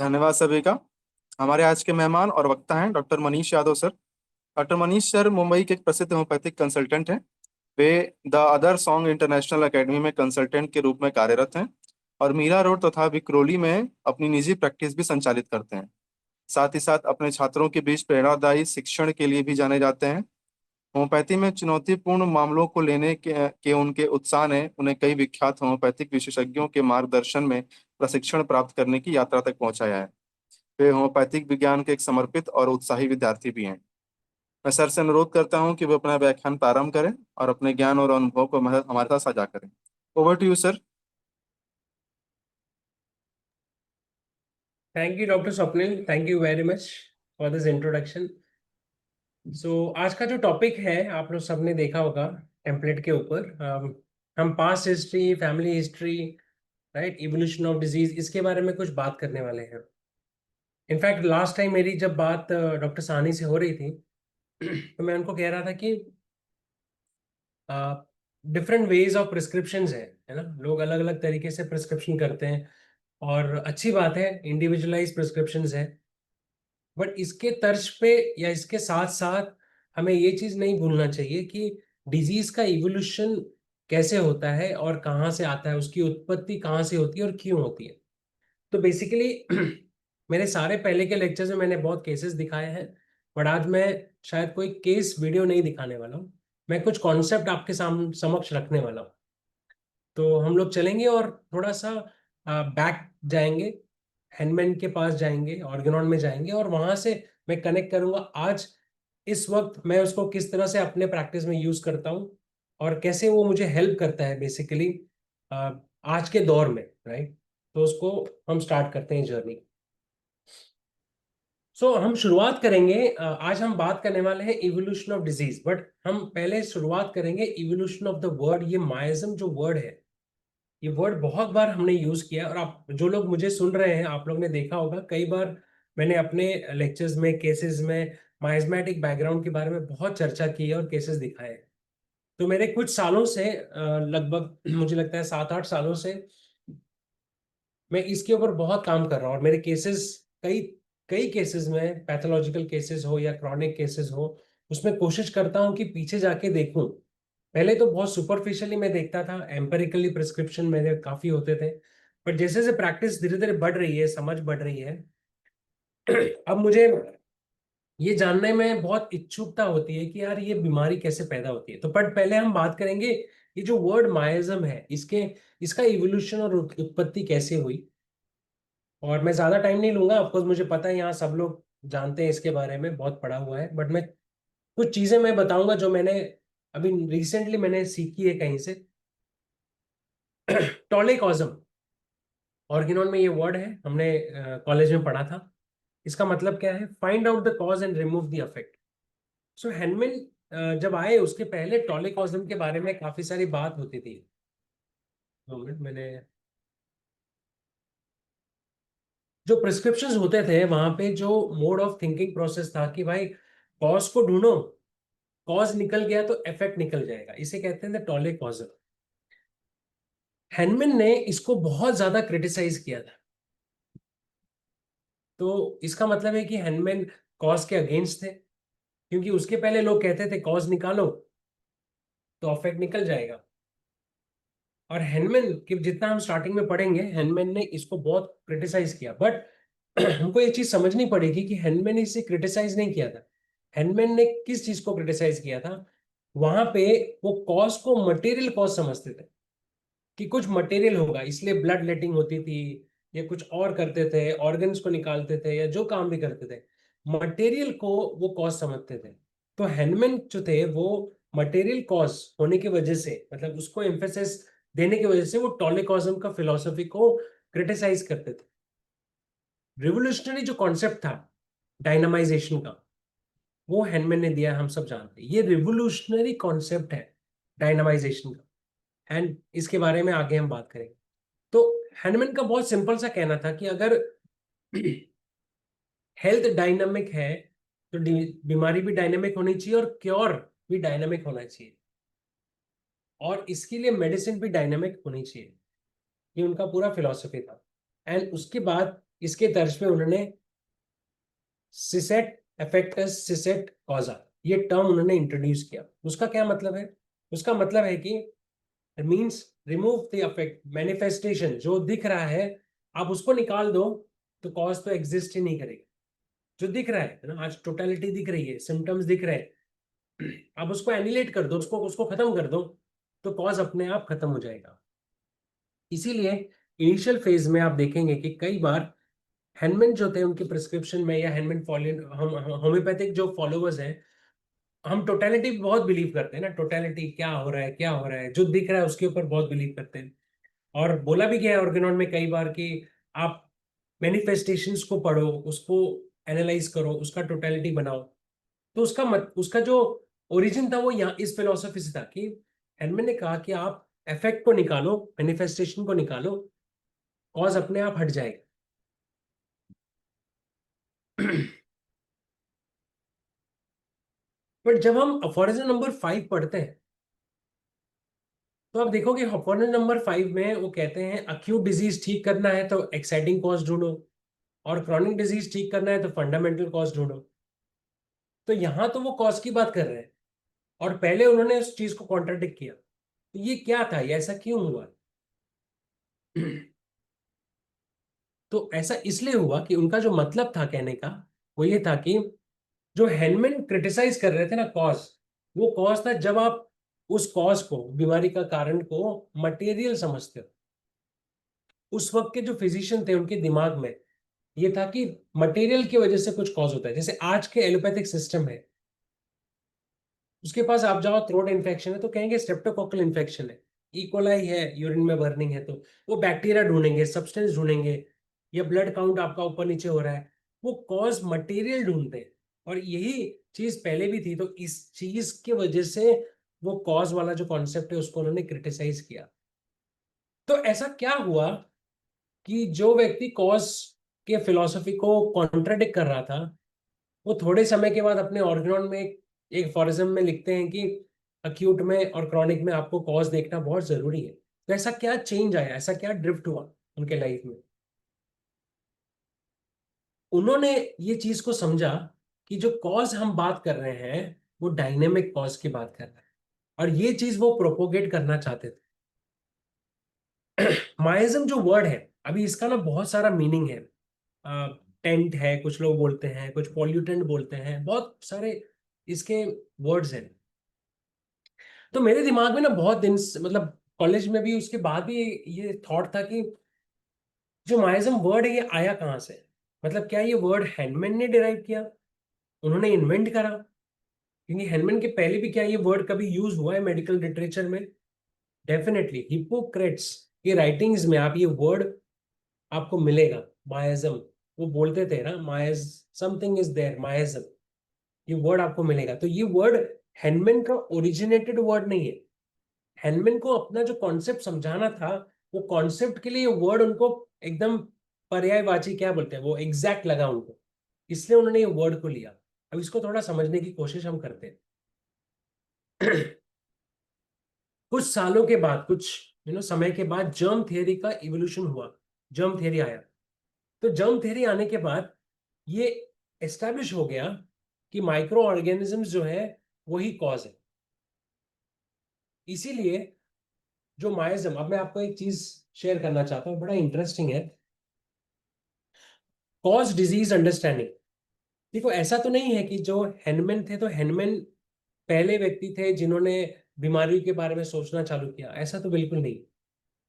धन्यवाद सभी का। हमारे आज के मेहमान और वक्ता हैं doctor Manish Yadav sir. Doctor Manish sir Mumbai के एक प्रसिद्ध होम्योपैथिक कंसल्टेंट हैं। Way the other song international academy में कंसल्टेंट के रूप में कार्यरत हैं और मीरा रोड तथा विक्रोली में अपनी निजी प्रैक्टिस भी संचालित करते हैं। साथ ही साथ अपने छात्रों के बीच प्रेरणादायी शिक्षण के लिए भी जाने जाते हैं। होम्योपैथी में चुनौतीपूर्ण मामलों को लेने के उनके उत्साह ने उन्हें कई विख्यात होम्योपैथिक विशेषज्ञों के मार्गदर्शन में प्रशिक्षण प्राप्त करने की यात्रा तक पहुंचाया है। वे होम्योपैथिक विज्ञान के एक समर्पित और उत्साही विद्यार्थी भी हैं। मैं सर से अनुरोध करता हूं कि वे अपना व्याख्यान प्रारंभ करें और अपने ज्ञान और अनुभव को हमारे साथ साझा करें। Over to you sir. Thank you doctor Swapnil, thank you very much for this introduction. So आज का जो टॉपिक है आप लोग सबने देखा होगा टेम्पलेट के ऊपर। हम past history, family history, right, evolution of disease, इसके बारे में कुछ बात करने वाले हैं। इनफैक्ट लास्ट टाइम मेरी जब बात डॉक्टर साहनी से हो रही थी तो मैं उनको कह रहा था कि डिफरेंट वेज ऑफ प्रिस्क्रिप्शन है ना, लोग अलग अलग तरीके से प्रिस्क्रिप्शन करते हैं और अच्छी बात है, इंडिविजुअलाइज प्रिस्क्रिप्शन है। बट इसके तर्ज पे या इसके साथ साथ हमें ये चीज नहीं भूलना चाहिए कि डिजीज का इवोल्यूशन कैसे होता है और कहाँ से आता है, उसकी उत्पत्ति कहाँ से होती है और क्यों होती है। तो बेसिकली मेरे सारे पहले के लेक्चर्स में मैंने बहुत केसेस दिखाए हैं, बट आज मैं शायद कोई केस वीडियो नहीं दिखाने वाला हूँ। मैं कुछ कॉन्सेप्ट आपके समक्ष रखने वाला हूँ। तो हम लोग चलेंगे और थोड़ा सा बैक जाएंगे, हैंडमैन के पास जाएंगे, ऑर्गेनॉन में जाएंगे और वहां से मैं कनेक्ट करूंगा आज इस वक्त मैं उसको किस तरह से अपने प्रैक्टिस में यूज करता हूँ और कैसे वो मुझे हेल्प करता है बेसिकली आज के दौर में, राइट। तो उसको हम स्टार्ट करते हैं जर्नी। हम शुरुआत करेंगे। आज हम बात करने वाले हैं इवोल्यूशन ऑफ डिजीज, बट हम पहले शुरुआत करेंगे इवोल्यूशन ऑफ द वर्ड। ये माइज्म जो वर्ड है, ये वर्ड बहुत बार हमने यूज किया और आप जो लोग मुझे सुन रहे हैं आप लोग ने देखा होगा कई बार मैंने अपने लेक्चर्स में, केसेस में माइज्मेटिक बैकग्राउंड के बारे में बहुत चर्चा की है और केसेस दिखाए हैं। तो मेरे कुछ सालों से लगभग मुझे लगता है 7-8 सालों से मैं इसके ऊपर बहुत काम कर रहा हूँ और मेरे केसेस, कई कई केसेस में, पैथोलॉजिकल केसेस हो या क्रॉनिक केसेस हो, उसमें कोशिश करता हूँ कि पीछे जाके देखूं। पहले तो बहुत सुपरफिशियली मैं देखता था, एम्पेरिकली प्रिस्क्रिप्शन मेरे काफी होते थे, पर जैसे जैसे प्रैक्टिस धीरे धीरे बढ़ रही है, समझ बढ़ रही है, अब मुझे ये जानने में बहुत इच्छुकता होती है कि यार ये बीमारी कैसे पैदा होती है। तो पर पहले हम बात करेंगे ये जो वर्ड माइज्म है, इसके इसका इवोल्यूशन और उत्पत्ति कैसे हुई। और मैं ज्यादा टाइम नहीं लूंगा, ऑफकोर्स मुझे पता है यहाँ सब लोग जानते हैं इसके बारे में, बहुत पढ़ा हुआ है, बट मैं कुछ चीजें मैं बताऊंगा जो मैंने अभी रिसेंटली मैंने सीखी है कहीं से। टॉलेकॉज्म, ऑर्गेनॉन में ये वर्ड है, हमने कॉलेज में पढ़ा था। इसका मतलब क्या है? Find out the cause and remove the effect. So Hahnemann जब आए उसके पहले टॉलेकॉज्म के बारे में काफी सारी बात होती थी। 2 मिनट, मैंने जो प्रिस्क्रिप्शंस होते थे वहां पे जो मोड ऑफ थिंकिंग प्रोसेस था कि भाई कॉज को ढूंढो, कॉज निकल गया तो इफेक्ट निकल जाएगा, इसे कहते हैं टॉलेकॉज्म। हैनमैन ने इसको बहुत ज्यादा क्रिटिसाइज किया था। तो इसका मतलब है कि हैनमैन कॉज के अगेंस्ट थे, क्योंकि उसके पहले लोग कहते थे कॉज निकालो तो इफेक्ट निकल जाएगा। और हैनमैन के जितना हम स्टार्टिंग में पढ़ेंगे, हैनमैन ने इसको बहुत क्रिटिसाइज किया, बट हमको ये चीज समझनी पड़ेगी कि हैनमैन ने इसे क्रिटिसाइज नहीं किया था। हैनमैन ने किस चीज को क्रिटिसाइज किया था? वहां पे वो कॉज को मटेरियल कॉज समझते थे कि कुछ मटेरियल होगा इसलिए ब्लड लेटिंग होती थी, या कुछ और करते थे, ऑर्गन्स को निकालते थे, या जो काम भी करते थे, मटेरियल को वो कॉज समझते थे। तो हैनमैन जो थे वो मटेरियल कॉज होने की वजह से, मतलब उसको एम्फेसिस देने की वजह से, वो टॉलिकॉज्म का फिलॉसफी को क्रिटिसाइज करते थे। रिवोल्यूशनरी जो कॉन्सेप्ट था डायनामाइजेशन का, वो हैनमैन ने दिया, हम सब जानते हैं ये रिवोल्यूशनरी कॉन्सेप्ट है डायनामाइजेशन का, एंड इसके बारे में आगे हम बात करेंगे। तो हैनमैन का बहुत सिंपल सा कहना था कि अगर हेल्थ डायनामिक है तो बीमारी भी डायनामिक होनी चाहिए और क्योर भी डायनामिक होना चाहिए, और इसके लिए मेडिसिन भी डायनामिक होनी चाहिए। ये उनका पूरा फिलॉसफी था। एंड उसके बाद इसके तर्ज पे उन्होंने सिसेट अफेक्टस सिसेट कॉजा ये टर्म उन्होंने इंट्रोड्यूस किया। उसका क्या मतलब है? उसका मतलब है कि means remove the affect manifestation, जो दिख रहा है आप उसको निकाल दो तो कॉज तो एग्जिस्ट ही नहीं करेगा। जो दिख रहा है ना, आज टोटलिटी दिख रही है, सिम्टम्स दिख रहे हैं, आप उसको एनिलेट कर दो, उसको उसको खत्म कर दो तो कॉज अपने आप खत्म हो जाएगा। इसीलिए इनिशियल फेज में आप देखेंगे कि कई बार हेनमन जो थे उनके प्रिस्क्रिप्शन में या हेनमन हम होम्योपैथिक जो फॉलोवर्स हैं, हम टोटलिटी बहुत बिलीव करते हैं ना, टोटलिटी क्या हो रहा है, क्या हो रहा है, जो दिख रहा है उसके ऊपर बहुत बिलीव करते हैं। और बोला भी गया है ऑर्गेनॉन में कई बार कि आप मैनिफेस्टेशंस को पढ़ो, उसको एनालाइज करो, उसका टोटलिटी बनाओ। तो उसका जो ओरिजिन था वो यहाँ इस फिलोसफी से था कि हेनमन ने कहा कि आप इफेक्ट को निकालो, मैनिफेस्टेशन को निकालो, कॉज अपने आप हट जाएगा। बट जब हम अफोरिज्म नंबर 5 पढ़ते हैं तो आप देखोगे अफोरिज्म नंबर 5 में वो कहते हैं अक्यूट डिजीज ठीक करना है तो एक्साइटिंग कॉज ढूंढो, और क्रॉनिक डिजीज ठीक करना है तो फंडामेंटल कॉज ढूंढो। तो यहां तो वो कॉज की बात कर रहे हैं और पहले उन्होंने उस चीज को कॉन्ट्राडिक्ट किया। तो ये क्या था, ये ऐसा क्यों हुआ? तो ऐसा इसलिए हुआ कि उनका जो मतलब था कहने का वो ये था कि जो हेनमैन क्रिटिसाइज कर रहे थे ना कॉज, वो कॉज था जब आप उस कॉज को, बीमारी का कारण को मटेरियल समझते हो। उस वक्त के जो फिजिशियन थे उनके दिमाग में ये था कि मटेरियल की वजह से कुछ कॉज होता है। जैसे आज के एलोपैथिक सिस्टम है, उसके पास आप जाओ थ्रोट इन्फेक्शन है तो कहेंगे स्ट्रेप्टोकोकल इन्फेक्शन है, इकोलाई है, यूरिन में बर्निंग है, तो वो बैक्टीरिया ढूंढेंगे, सब्सटेंस ढूंढेंगे, या ब्लड काउंट आपका ऊपर नीचे हो रहा है, वो कॉज मटेरियल ढूंढते हैं। और यही चीज पहले भी थी, तो इस चीज की वजह से वो कॉज वाला जो कॉन्सेप्ट है उसको उन्होंने क्रिटिसाइज किया। तो ऐसा क्या हुआ कि जो व्यक्ति कॉज के फिलॉसफी को कॉन्ट्राडिक्ट कर रहा था, वो थोड़े समय के बाद अपने ऑर्गेनॉन में एक फॉरिज्म में लिखते हैं कि अक्यूट में और क्रॉनिक में आपको कॉज देखना बहुत जरूरी है। तो ऐसा क्या चेंज आया, ऐसा क्या ड्रिफ्ट हुआ उनके लाइफ में? उन्होंने ये चीज को समझा कि जो कॉज हम बात कर रहे हैं वो डायनेमिक कॉज की बात कर रहे हैं, और ये चीज वो प्रोपोगेट करना चाहते थे। माइज्म जो वर्ड है, अभी इसका ना बहुत सारा मीनिंग है। टेंट है, कुछ लोग बोलते हैं, कुछ पॉल्यूटेंट बोलते हैं, बहुत सारे इसके वर्ड्स हैं। तो मेरे दिमाग में ना बहुत दिन मतलब कॉलेज में भी उसके बाद भी ये थॉट था कि जो माइज्म वर्ड है ये आया कहाँ से? मतलब क्या ये वर्ड हैंडमैन ने डिराइव किया, उन्होंने इन्वेंट करा? क्योंकि हैंडमैन के पहले भी क्या ये वर्ड कभी यूज हुआ है मेडिकल लिटरेचर में? डेफिनेटली हिप्पोक्रेट्स की राइटिंग्स में आप ये वर्ड आपको मिलेगा, माइज्म। वो बोलते थे ना, माइज समथिंग इज देयर, माइज्म, ये वर्ड आपको मिलेगा। तो ये वर्ड हैंडमैन का ओरिजिनेटेड वर्ड नहीं है। हेनमैन को अपना जो कॉन्सेप्ट समझाना था, वो कॉन्सेप्ट के लिए वर्ड उनको एकदम पर्यायवाची क्या बोलते हैं वो एग्जैक्ट लगा उनको, इसलिए उन्होंने ये वर्ड को लिया। अब इसको थोड़ा समझने की कोशिश हम करते हैं। कुछ सालों के बाद, कुछ समय के बाद जर्म थियरी का इवोल्यूशन हुआ, जर्म थियरी आया। तो जर्म थियरी आने के बाद ये एस्टेब्लिश हो गया कि माइक्रो ऑर्गेनिजम्स जो है वही कॉज है। इसीलिए जो माइज्म, अब मैं आपको एक चीज शेयर करना चाहता हूँ, बड़ा इंटरेस्टिंग है, कॉज डिजीज अंडरस्टैंडिंग। देखो ऐसा तो नहीं है कि जो हेनमैन थे तो हेनमैन पहले व्यक्ति थे जिन्होंने बीमारी के बारे में सोचना चालू किया, ऐसा तो बिल्कुल नहीं।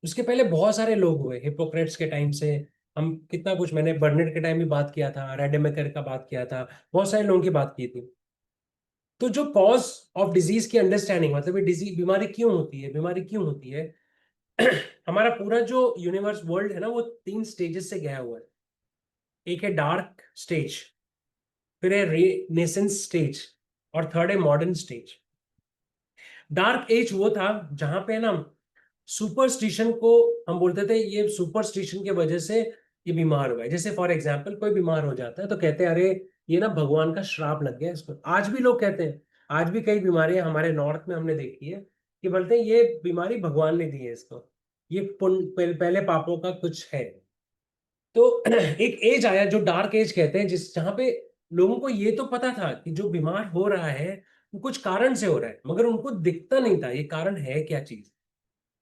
उसके पहले बहुत सारे लोग हुए, हिपोक्रेट्स के टाइम से हम कितना कुछ, मैंने बर्नेट के टाइम भी बात किया था, रेडेमेकर का बात किया था, बहुत सारे लोगों की बात की थी। तो जो कॉज ऑफ डिजीज की अंडरस्टैंडिंग, मतलब ये डिजीज, बीमारी क्यों होती है, बीमारी क्यों होती है, हमारा पूरा जो यूनिवर्स वर्ल्ड है ना वो 3 स्टेजेस से गया हुआ है। एक है डार्क स्टेज, फिर है रेनेसेंस स्टेज, और थर्ड है मॉडर्न स्टेज। डार्क एज वो था जहां पे ना सुपरस्टिशन को हम बोलते थे, ये सुपरस्टिशन की वजह से ये बीमार हुआ है। जैसे फॉर एग्जांपल कोई बीमार हो जाता है तो कहते हैं अरे ये ना भगवान का श्राप लग गया इसको, आज भी लोग कहते हैं। आज भी कई बीमारियां हमारे नॉर्थ में हमने देखी है कि बोलते हैं ये बीमारी भगवान ने दी है इसको, ये पहले पापों का कुछ है। तो एक एज आया जो डार्क एज कहते हैं, जिस जहां पे लोगों को ये तो पता था कि जो बीमार हो रहा है वो कुछ कारण से हो रहा है, मगर उनको दिखता नहीं था ये कारण है क्या चीज।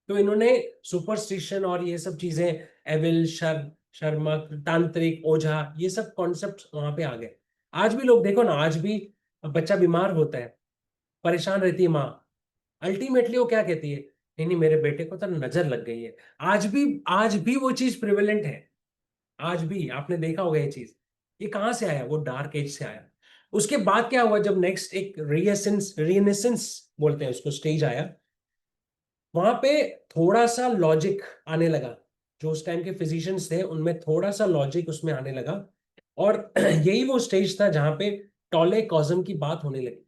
तो इन्होंने सुपरस्टिशन और ये सब चीजें, एविल, शर्मक, तांत्रिक, ओझा, ये सब कॉन्सेप्ट वहां पे आ गए। आज भी लोग देखो ना, आज भी बच्चा बीमार होता है, परेशान रहती है माँ, अल्टीमेटली वो क्या कहती है, नहीं नहीं मेरे बेटे को तो नजर लग गई है। आज भी वो चीज प्रिवेलेंट है। आज भी आपने देखा होगा ये चीज। ये कहाँ से आया? वो डार्क एज से आया। उसके बाद क्या हुआ, जब नेक्स्ट एक रीनेसेंस बोलते हैं उसको, स्टेज आया, वहां पे थोड़ा सा लॉजिक आने लगा। जो उस टाइम के फिजिशियंस थे उनमें थोड़ा सा लॉजिक उसमें आने लगा। और यही वो स्टेज था जहां पे टॉले कॉजम की बात होने लगी।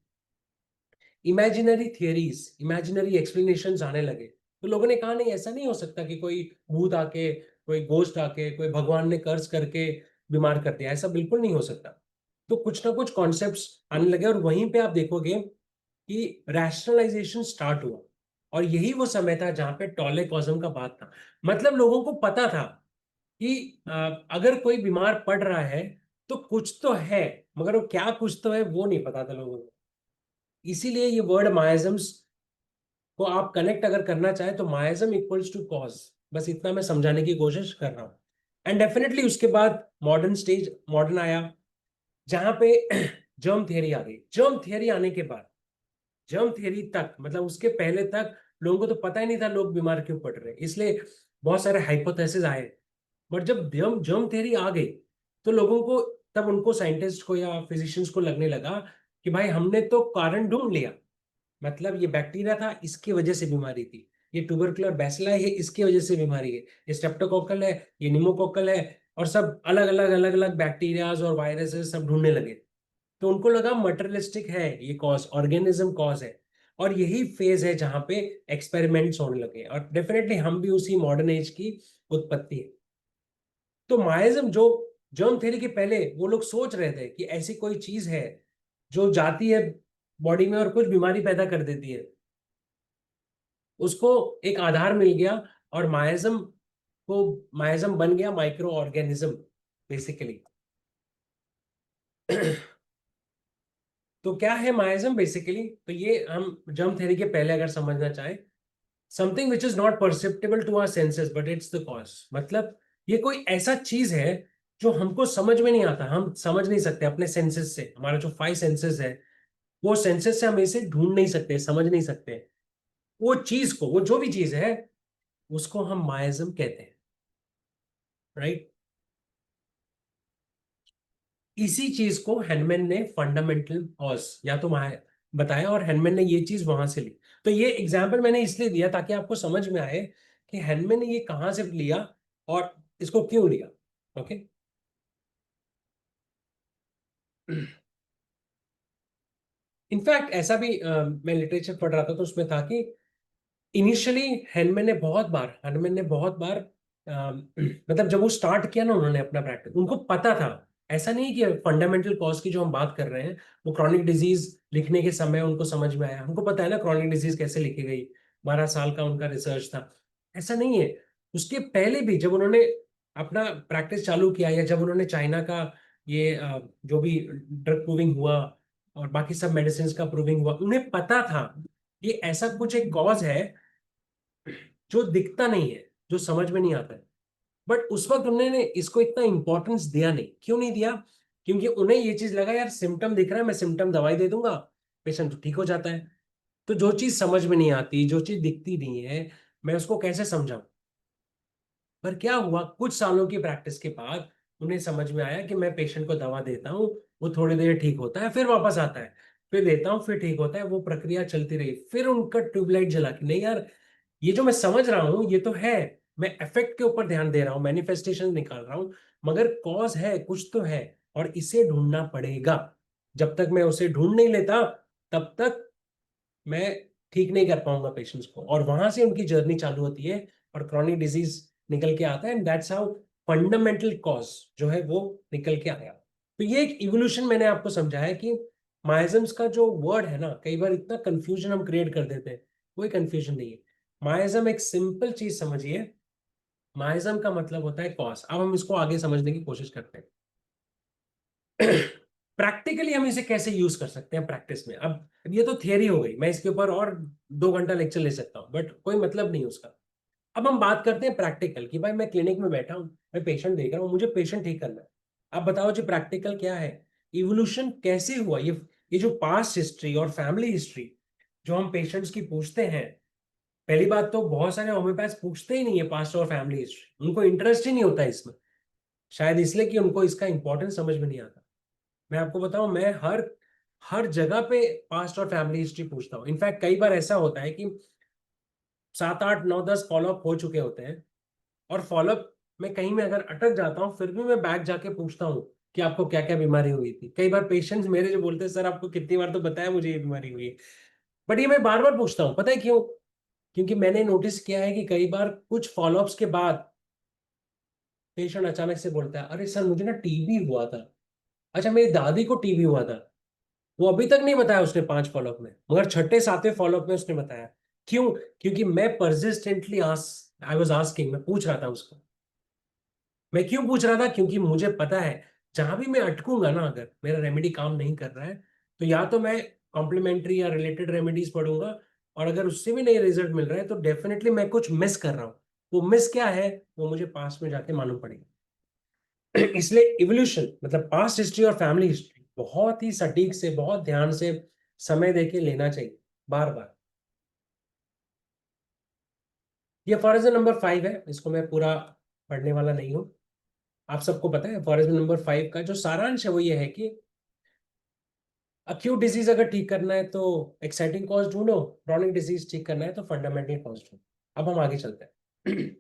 इमेजिनरी थियरीज, इमेजिनरी एक्सप्लेनेशन आने लगे। तो लोगों ने कहा नहीं, ऐसा नहीं हो सकता कि कोई भूत आके, कोई गोस्ट आके, कोई भगवान ने कर्ज करके बीमार कर दिया, ऐसा बिल्कुल नहीं हो सकता। तो कुछ ना कुछ कॉन्सेप्ट्स आने लगे, और वहीं पे आप देखोगे कि रैशनलाइजेशन स्टार्ट हुआ। और यही वो समय था जहां पे टॉले कॉजम का बात था। मतलब लोगों को पता था कि अगर कोई बीमार पड़ रहा है तो कुछ तो है, मगर वो क्या कुछ तो है वो नहीं पता था लोगों को। इसीलिए ये वर्ड मायाजम्स को आप कनेक्ट अगर करना चाहे तो मायाजम इक्वल्स टू कॉज, बस इतना मैं समझाने की कोशिश कर रहा हूँ। एंड डेफिनेटली उसके बाद मॉडर्न आया, जहां पे जर्म थियरी आ गई। जर्म थियरी आने के बाद, जर्म थियरी तक, मतलब उसके पहले तक लोगों को तो पता ही नहीं था लोग बीमार क्यों पड़ रहे हैं, इसलिए बहुत सारे हाइपोथेसिस आए। बट जब जर्म जर्म थियरी आ गई तो लोगों को, तब उनको, साइंटिस्ट को या फिजिशियंस को लगने लगा कि भाई हमने तो कारण ढूंढ लिया। मतलब ये बैक्टीरिया था, इसकी वजह से बीमारी थी। ये ट्यूबरकुलर बैसिला है, इसकी वजह से बीमारी है। ये स्ट्रेप्टोकोकल है, ये निमोकोकल है, और सब अलग अलग बैक्टीरियाज और वायरसेस सब ढूंढने लगे। तो उनको लगा मटेरियलिस्टिक है ये कॉज, ऑर्गेनिज्म कॉज है। और यही फेज है जहां पे एक्सपेरिमेंट्स होने लगे, और डेफिनेटली हम भी उसी मॉडर्न एज की उत्पत्ति है। तो माइज्म जो जर्म थ्योरी के पहले वो लोग सोच रहे थे कि ऐसी कोई चीज है जो जाती है बॉडी में और कुछ बीमारी पैदा कर देती है, उसको एक आधार मिल गया। और माइज्म बन गया माइक्रो ऑर्गेनिज्म बेसिकली। तो क्या है माइज्म बेसिकली? तो ये हम जर्म थ्योरी के पहले अगर समझना चाहें, something which is not perceptible to our senses but it's the cause. मतलब ये कोई ऐसा चीज है जो हमको समझ में नहीं आता, हम समझ नहीं सकते अपने सेंसेस से। हमारा जो 5 सेंसेस है, वो सेंसेस से हम इसे ढूंढ नहीं सकते, समझ नहीं सकते। वो चीज को, वो जो भी चीज है, उसको हम माइज्म कहते हैं, राइट। इसी चीज को हेनमैन ने फंडामेंटल कॉज या तो बताया, और हेनमैन ने ये चीज वहां से ली। तो ये एग्जाम्पल मैंने इसलिए दिया ताकि आपको समझ में आए कि हेनमैन ने ये कहां से लिया और इसको क्यों लिया। ओके। इनफैक्ट ऐसा भी मैं लिटरेचर पढ़ रहा था तो उसमें था कि इनिशियली हैनमैन ने बहुत बार मतलब जब वो स्टार्ट किया ना उन्होंने अपना प्रैक्टिस, उनको पता था। ऐसा नहीं कि फंडामेंटल कॉज की जो हम बात कर रहे हैं वो क्रॉनिक डिजीज लिखने के समय उनको समझ में आया। हमको पता है ना क्रॉनिक डिजीज कैसे लिखी गई, 12 साल का उनका रिसर्च था। ऐसा नहीं है। उसके पहले भी जब उन्होंने अपना प्रैक्टिस चालू किया, या जब उन्होंने चाइना का ये जो भी ड्रग प्रूविंग हुआ और बाकी सब मेडिसिन का प्रूविंग हुआ, उन्हें पता था ये ऐसा कुछ एक कॉज है जो दिखता नहीं है, जो समझ में नहीं आता है। बट उस वक्त उन्होंने इसको इतना इंपॉर्टेंस दिया नहीं। क्यों नहीं दिया? क्योंकि उन्हें ये चीज लगा यार सिम्टम दिख रहा है, मैं सिम्टम दवाई दे दूंगा, पेशेंट तो ठीक हो जाता है। तो जो चीज समझ में नहीं आती, जो चीज दिखती नहीं है, मैं उसको कैसे समझाऊं? पर क्या हुआ, कुछ सालों की प्रैक्टिस के बाद उन्हें समझ में आया कि मैं पेशेंट को दवा देता हूँ, वो थोड़ी देर ठीक होता है, फिर वापस आता है, फिर देता हूँ, फिर ठीक होता है। वो प्रक्रिया चलती रही। फिर उनका ट्यूबलाइट जला कि नहीं यार, ये जो मैं समझ रहा हूँ ये तो है, मैं इफेक्ट के ऊपर ध्यान दे रहा हूँ, मैनिफेस्टेशन निकाल रहा हूँ, मगर कॉज है, कुछ तो है, और इसे ढूंढना पड़ेगा। जब तक मैं उसे ढूंढ नहीं लेता तब तक मैं ठीक नहीं कर पाऊंगा पेशेंट्स को। और वहां से उनकी जर्नी चालू होती है और क्रॉनिक डिजीज निकल के आता है। And that's how fundamental cause जो है वो निकल के आया। तो ये एक इवोल्यूशन मैंने आपको समझाया कि माइजम्स का जो वर्ड है ना, कई बार इतना कंफ्यूजन हम क्रिएट कर देते हैं। कोई कंफ्यूजन नहीं है। माइजम एक सिंपल चीज समझिए माइज्म का मतलब होता है कॉज। अब हम इसको आगे समझने की कोशिश करते हैं। प्रैक्टिकली हम इसे कैसे यूज कर सकते हैं प्रैक्टिस में। अब ये तो थियरी हो गई, मैं इसके ऊपर और 2 घंटा लेक्चर ले सकता हूँ, बट कोई मतलब नहीं उसका। अब हम बात करते हैं प्रैक्टिकल की। भाई मैं क्लिनिक में बैठा हूँ, मैं पेशेंट देख रहा हूँ, मुझे पेशेंट ठीक करना है। अब बताओ जी प्रैक्टिकल क्या है, इवोल्यूशन कैसे हुआ। ये जो पास्ट हिस्ट्री और फैमिली हिस्ट्री जो हम पेशेंट्स की पूछते हैं, पहली बात तो बहुत सारे होम्योपैथ्स पूछते ही नहीं है पास्ट और फैमिली हिस्ट्री, उनको इंटरेस्ट ही नहीं होता है इसमें। शायद इसलिए कि उनको इसका इंपॉर्टेंस समझ में नहीं आता। मैं आपको बताऊं, मैं हर हर जगह पे पास्ट और फैमिली हिस्ट्री पूछता हूँ। इनफैक्ट कई बार ऐसा होता है कि 7 8 9 10 फॉलोअप हो चुके होते हैं, और फॉलोअप में कहीं में अगर अटक जाता हूँ, फिर भी मैं बैक जाके पूछता हूँ कि आपको क्या क्या बीमारी हुई थी। कई बार पेशेंट्स मेरे जो बोलते हैं, सर आपको कितनी बार तो बताया मुझे ये बीमारी हुई है, बट ये मैं बार बार पूछता हूँ। पता है क्यों? क्योंकि मैंने नोटिस किया है कि कई बार कुछ फॉलोअप्स के बाद पेशेंट अचानक से बोलता है, अरे सर मुझे ना टीबी हुआ था। अच्छा, मेरी दादी को टीबी हुआ था। वो अभी तक नहीं बताया उसने 5 फॉलोअप में, मगर छठे सातवें फॉलोअप में उसने बताया। क्यों? क्योंकि मैं परसिस्टेंटली आई वाज आस्किंग, मैं पूछ रहा था उसको। मैं क्यों पूछ रहा था? क्योंकि मुझे पता है जहां भी मैं अटकूंगा ना, अगर मेरा रेमेडी काम नहीं कर रहा है, तो या तो मैं कॉम्प्लीमेंट्री या रिलेटेड रेमेडीज पढ़ूंगा, और अगर उससे भी नहीं रिजल्ट मिल रहा है तो डेफिनेटली मैं कुछ मिस कर रहा हूँ। वो मिस क्या है, वो मुझे पास में जाके मालूम पड़ेगा। इसलिए इवोल्यूशन मतलब पास्ट हिस्ट्री और फैमिली हिस्ट्री बहुत ही सटीक से, बहुत ध्यान से, समय देके लेना चाहिए, बार बार। ये फॉरजन नंबर 5 है, इसको मैं पूरा पढ़ने वाला नहीं हूँ। आप सबको पता है फॉरजन नंबर 5 का जो सारांश है वो ये है कि अक्यूट डिजीज अगर ठीक करना है तो एक्साइटिंग कॉज ढूंढो, क्रॉनिक डिजीज ठीक करना है तो फंडामेंटल कॉज ढूंढो। अब हम आगे चलते हैं।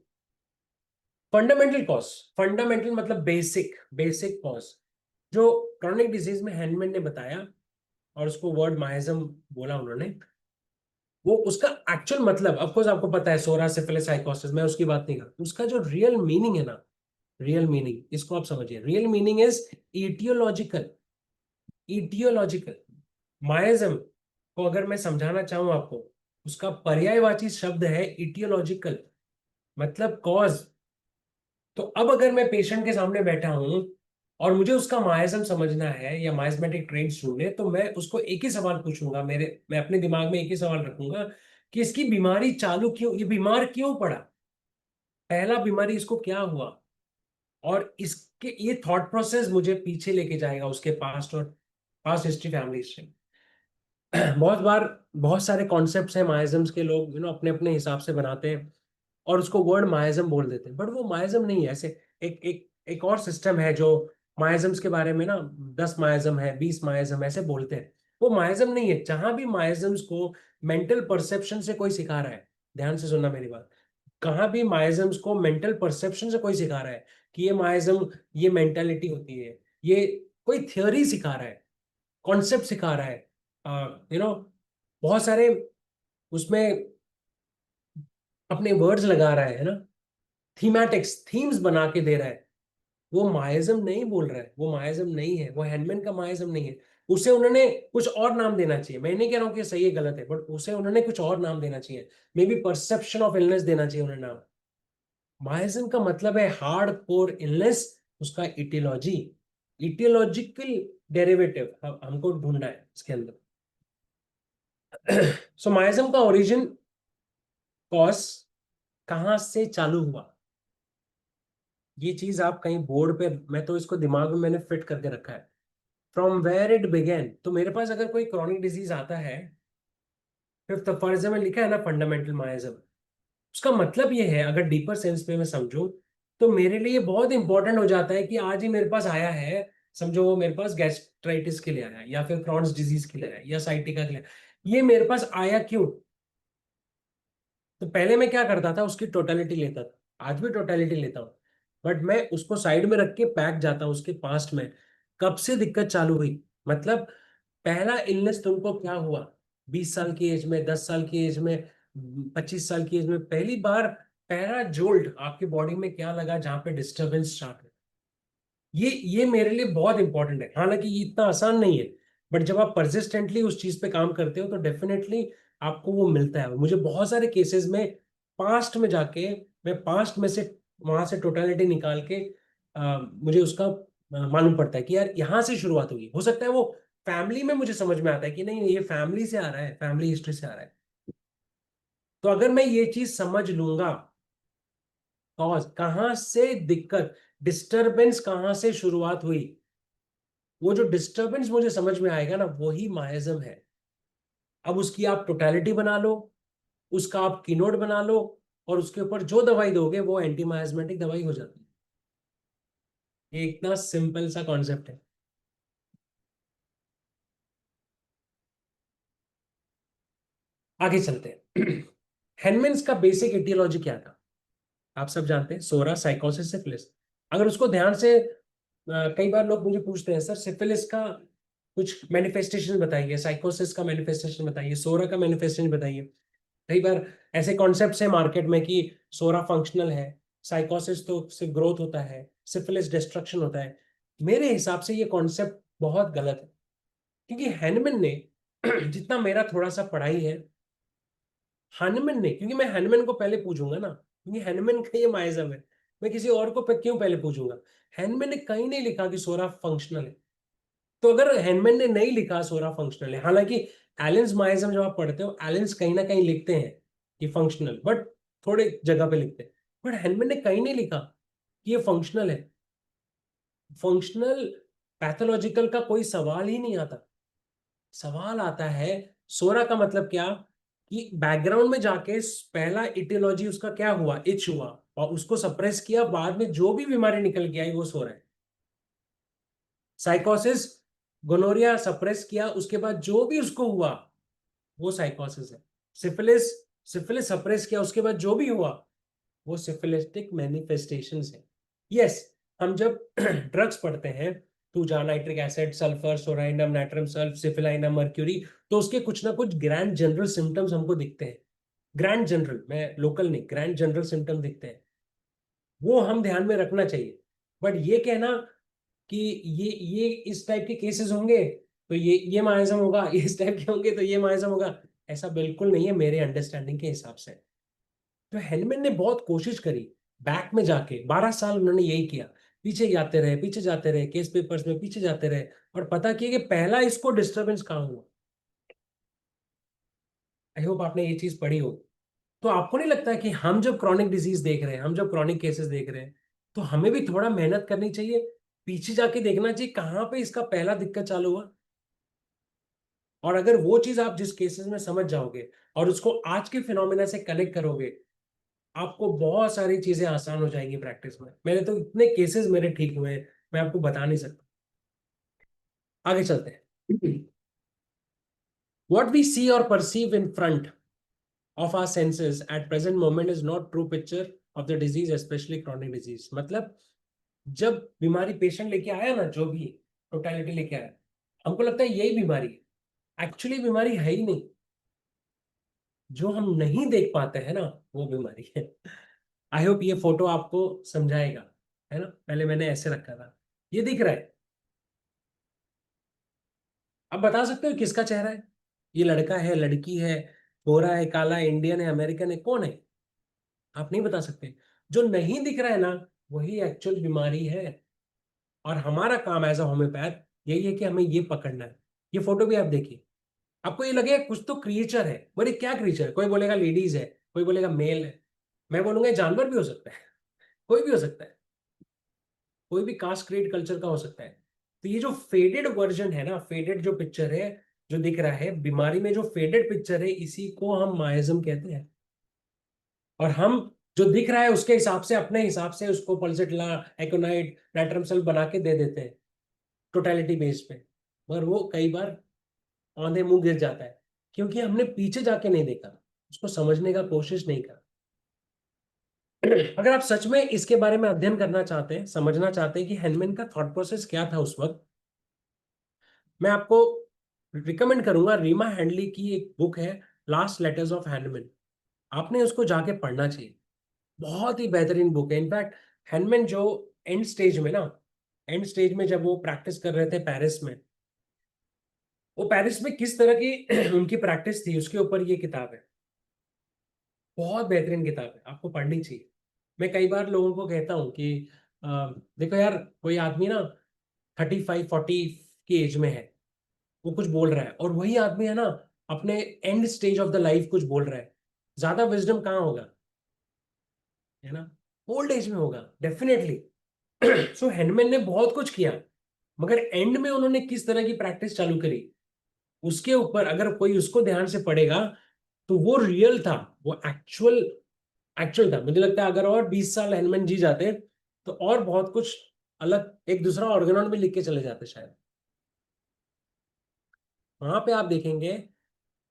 फंडामेंटल कॉज, फंडामेंटल मतलब बेसिक, बेसिक कॉज जो क्रॉनिक डिजीज में हैंडमैन ने बताया, और उसको वर्ड माइज्म बोला उन्होंने। वो उसका एक्चुअल मतलब ऑफ कोर्स आपको पता है, सोरा सिफिलिस साइकोसिस, मैं उसकी बात नहीं कर रहा। उसका जो रियल मीनिंग है ना, रियल मीनिंग इसको आप समझिए, real meaning is aetiological. Aetiological miasm को अगर मैं समझाना चाहूं आपको, उसका पर्यायवाची शब्द है इटियोलॉजिकल, मतलब कॉज। तो अब अगर मैं पेशेंट के सामने बैठा हूं और मुझे उसका माइज्म समझना है या माइज्मेटिक ट्रेड्स ढूंढने, तो मैं उसको एक ही सवाल पूछूंगा, मैं अपने दिमाग में एक ही सवाल रखूंगा कि इसकी बीमारी चालू क्यों, ये बीमार क्यों पड़ा, पहला बीमारी इसको क्या हुआ। और इसके ये थॉट प्रोसेस मुझे पीछे लेके जाएगा उसके पास्ट और पास्ट हिस्ट्री, फैमिली हिस्ट्री। बहुत बार बहुत सारे कॉन्सेप्ट्स हैं माइजम्स के, लोग अपने अपने हिसाब से बनाते हैं और उसको वर्ड माइज्म बोल देते हैं, बट वो माइज्म नहीं है। ऐसे एक एक एक और सिस्टम है जो माइज्म्स के बारे में ना 10 माइज्म है, 20 माइज्म ऐसे बोलते हैं। वो माइज्म नहीं है। जहां भी माइज्म्स को मेंटल परसेप्शन से कोई सिखा रहा है, ध्यान से सुनना मेरी बात, कहाँ भी माइज्म्स को मेंटल परसेप्शन से कोई सिखा रहा है कि ये माइज्म, ये मेंटेलिटी होती है, ये कोई थ्योरी सिखा रहा है, कॉन्सेप्ट सिखा रहा है, यू नो बहुत सारे उसमें अपने वर्ड्स लगा रहा है ना, थीमेटिक्स, थीम्स बना के दे रहा है, वो माइज्म नहीं बोल रहा है, वो माइज्म नहीं है, वो हैंडमैन का माइज्म नहीं है। उसे उन्होंने कुछ और नाम देना चाहिए। मैं नहीं कह रहा हूँ कि सही है गलत है, बट उसे उन्होंने कुछ और नाम देना चाहिए। May be perception of illness देना चाहिए उन्हें नाम। माइज्म का मतलब है हार्ड कोर इलनेस, उसका इटियोलॉजी, इटियोलॉजिकल डेरिवेटिव हमको ढूंढना है इसके अंदर। सो माइज्म का ओरिजिन, कॉज, कहां से चालू हुआ, ये चीज आप कहीं बोर्ड पे, मैं तो इसको दिमाग में मैंने फिट करके रखा है। From where it begin. तो मेरे पास अगर कोई क्रॉनिक डिजीज आता है, फिफ्थ फर्ज में लिखा है ना फंडामेंटल माइज्म, उसका मतलब ये है, अगर डीपर सेंस पे मैं समझूं, तो मेरे लिए बहुत इंपॉर्टेंट हो जाता है कि आज ही मेरे पास आया है, समझो वो मेरे पास गैस्ट्राइटिस के लिए आया है, या फिर क्रॉन्स डिजीज के लिए आया है, या साइटिका के लिए, ये मेरे पास आया क्यों। तो पहले मैं क्या करता था, उसकी टोटलिटी लेता था, आज भी टोटलिटी लेता हूँ, बट मैं उसको साइड में रख के पैक जाता हूँ उसके पास्ट में, कब से दिक्कत चालू हुई, मतलब पहला इलनेस तुमको क्या हुआ, 20 साल की एज में, 10 साल की एज में, 25 साल की एज में, पहली बार पहला जोल्ट आपकी बॉडी में क्या लगा जहां पे डिस्टरबेंस स्टार्ट है। ये मेरे लिए बहुत इंपॉर्टेंट है। हालांकि ये इतना आसान नहीं है, बट जब आप परसिस्टेंटली उस चीज पे काम करते हो तो डेफिनेटली आपको वो मिलता है। मुझे बहुत सारे केसेस में पास्ट में जाके, मैं पास्ट में से वहां से टोटलिटी निकाल के मुझे उसका मालूम पड़ता है कि यार यहाँ से शुरुआत हुई। हो सकता है वो फैमिली में मुझे समझ में आता है कि नहीं ये फैमिली से आ रहा है, फैमिली हिस्ट्री से आ रहा है। तो अगर मैं ये चीज समझ लूंगा, कॉज कहाँ से दिक्कत, डिस्टरबेंस कहाँ से शुरुआत हुई, वो जो डिस्टरबेंस मुझे समझ में आएगा ना, वही माइज्म है। अब उसकी आप टोटलिटी बना लो, उसका आप कीनोट बना लो, और उसके ऊपर जो दवाई दोगे वो एंटी माइजमेटिक दवाई हो जाती है। ये इतना सिंपल सा कॉन्सेप्ट है। आगे चलते हैं। हेनमेन्स का बेसिक एटियोलॉजी क्या था? आप सब जानते हैं, सोरा, साइकोसिस, सिफिलिस। अगर उसको ध्यान से कई बार लोग मुझे पूछते हैं सर सिफिलिस का कुछ मैनिफेस्टेशन बताइए, साइकोसिस का मैनिफेस्टेशन बताइए, सोरा का मैनिफेस्टेशन बताइए। कई बार ऐसे कॉन्सेप्ट्स है मार्केट में कि सोरा फंक्शनल है, साइकोसिस तो सिर्फ ग्रोथ होता है, सिफिलिस डिस्ट्रक्शन होता है। मेरे हिसाब से ये कॉन्सेप्ट बहुत गलत है, क्योंकि हैनमन ने जितना मेरा थोड़ा सा पढ़ाई है, हनुमान ने, क्योंकि मैं हनुमान को पहले पूछूंगा ना, क्योंकि हनुमान का ये माइज्म है, मैं किसी और को क्यों पहले पूछूंगा। हनुमान ने कहीं नहीं लिखा कि सोरा फंक्शनल है। तो अगर हनुमान ने नहीं लिखा सोरा फंक्शनल है, हालांकि एलेंस माइज्म जब आप पढ़ते हो, एलेंस कहीं ना कहीं लिखते हैं कि फंक्शनल, बट थोड़े जगह पे लिखते हैं। बट हनुमान ने कहीं नहीं लिखा कि ये फंक्शनल है। फंक्शनल पैथोलॉजिकल का कोई सवाल ही नहीं आता। सवाल आता है सोरा का मतलब क्या, कि बैकग्राउंड में जाके पहला इटियोलॉजी उसका क्या हुआ, इच हुआ, और उसको सप्रेस किया, बाद में जो भी बीमारी निकल के आई वो सोरा है। साइकोसिस, गोनोरिया सप्रेस किया, उसके बाद जो भी उसको हुआ वो साइकोसिस है। सिफिलिस, सिफिलिस सप्रेस किया, उसके बाद जो भी हुआ वो सिफिलिस्टिक मैनिफेस्टेशंस है। यस, हम जब ड्रग्स पढ़ते हैं, thuja, nitric acid, sulphur, psorinum, natrum sulph, syphilinum, mercury, तो उसके कुछ ना कुछ ग्रैंड जनरल सिम्टम्स हमको दिखते हैं। ग्रैंड जनरल, मैं लोकल नहीं, ग्रैंड जनरल सिम्टम दिखते हैं, वो हम ध्यान में रखना चाहिए। बट ये कहना कि ये इस टाइप के केसेस होंगे तो ये माइज्म होगा, इस टाइप के होंगे तो ये माइज्म होगा, ऐसा बिल्कुल नहीं है मेरे अंडरस्टैंडिंग के हिसाब से। तो हेलमेन ने बहुत कोशिश करी, बैक में जाके 12 साल उन्होंने यही किया, पीछे जाते रहे, पीछे जाते रहे, केस पेपर्स में पीछे जाते रहे, और पता किया कि पहला इसको डिस्टरबेंस कहाँ हुआ। आई होप आपने ये चीज पढ़ी हो। तो आपको नहीं लगता है कि हम जब क्रॉनिक डिजीज देख रहे हैं, हम जब क्रॉनिक केसेस देख रहे हैं, तो हमें भी थोड़ा मेहनत करनी चाहिए, पीछे जाके देखना चाहिए कहाँ पे इसका पहला दिक्कत चालू हुआ। और अगर वो चीज आप जिस केसेस में समझ जाओगे और उसको आज के फिनोमिना से कनेक्ट करोगे, आपको बहुत सारी चीजें आसान हो जाएंगी प्रैक्टिस में। मैंने तो इतने केसेस मेरे ठीक हुए हैं, मैं आपको बता नहीं सकता। आगे चलते हैं। What we see or perceive in front of our senses at present moment is not true picture of the disease, especially chronic disease। मतलब जब बीमारी पेशेंट लेके आया ना, जो भी टोटलिटी लेके आया, हमको लगता है यही बीमारी है, एक्चुअली बीमारी है ही नहीं। जो हम नहीं देख पाते हैं ना, वो बीमारी है। आई होप ये फोटो आपको समझाएगा, है ना। पहले मैंने ऐसे रखा था, ये दिख रहा है। अब बता सकते हो किसका चेहरा है? ये लड़का है, लड़की है, गोरा है, काला है, इंडियन है, अमेरिकन है, कौन है? आप नहीं बता सकते। जो नहीं दिख रहा है ना, वही एक्चुअल बीमारी है। और हमारा काम एज अ होम्योपैथ यही है कि हमें ये पकड़ना है। ये फोटो भी आप देखिए, आपको ये लगेगा कुछ तो क्रिएचर है। बोले क्या क्रिएचर है? कोई बोलेगा लेडीज है, कोई बोलेगा मेल है, मैं बोलूंगा ये जानवर भी हो सकता है, कोई भी हो सकता है, कोई भी कास्ट क्रिएट कल्चर का हो सकता है। तो ये जो फेडेड वर्जन है ना, फेडेड जो पिक्चर है, जो दिख रहा है बीमारी में, जो फेडेड पिक्चर है, इसी को हम माइज्म कहते हैं। और हम जो दिख रहा है उसके हिसाब से, अपने हिसाब से उसको पल्सेटला, एकोनाइट, नाइट्रमसल बना के दे देते हैं टोटलिटी बेस पे। मगर वो कई बार औंधे मुंह गिर जाता है, क्योंकि हमने पीछे जाके नहीं देखा, उसको समझने का कोशिश नहीं करा। अगर आप सच में इसके बारे में अध्ययन करना चाहते हैं, समझना चाहते हैं कि हेनमैन का थॉट प्रोसेस क्या था उस वक्त, मैं आपको रिकमेंड करूंगा, रीमा हैंडली की एक बुक है, लास्ट लेटर्स ऑफ हैनमैन। आपने उसको जाके पढ़ना चाहिए, बहुत ही बेहतरीन बुक है। इनफैक्ट हैनमैन जो एंड स्टेज में ना, एंड स्टेज में जब वो प्रैक्टिस कर रहे थे पेरिस में, वो पेरिस में किस तरह की उनकी प्रैक्टिस थी, उसके ऊपर ये किताब है। बहुत बेहतरीन किताब है, आपको पढ़नी चाहिए। मैं कई बार लोगों को कहता हूँ कि देखो यार, कोई आदमी ना 35-40 की एज में है, वो कुछ बोल रहा है, और वही आदमी है ना अपने and stage of the life कुछ बोल रहा है, ज्यादा विजडम कहाँ होगा, है ना? ओल्ड एज में होगा डेफिनेटली। सो हेनमैन ने बहुत कुछ किया, मगर एंड में उन्होंने किस तरह की प्रैक्टिस चालू करी, उसके ऊपर अगर कोई उसको ध्यान से पढ़ेगा तो वो रियल था, वो एक्चुअल एक्चुअल था। मुझे लगता है अगर और 20 साल हेनमैन जी जाते तो और बहुत कुछ अलग, एक दूसरा ऑर्गेनॉन भी लिख के चले जाते शायद। वहां पे आप देखेंगे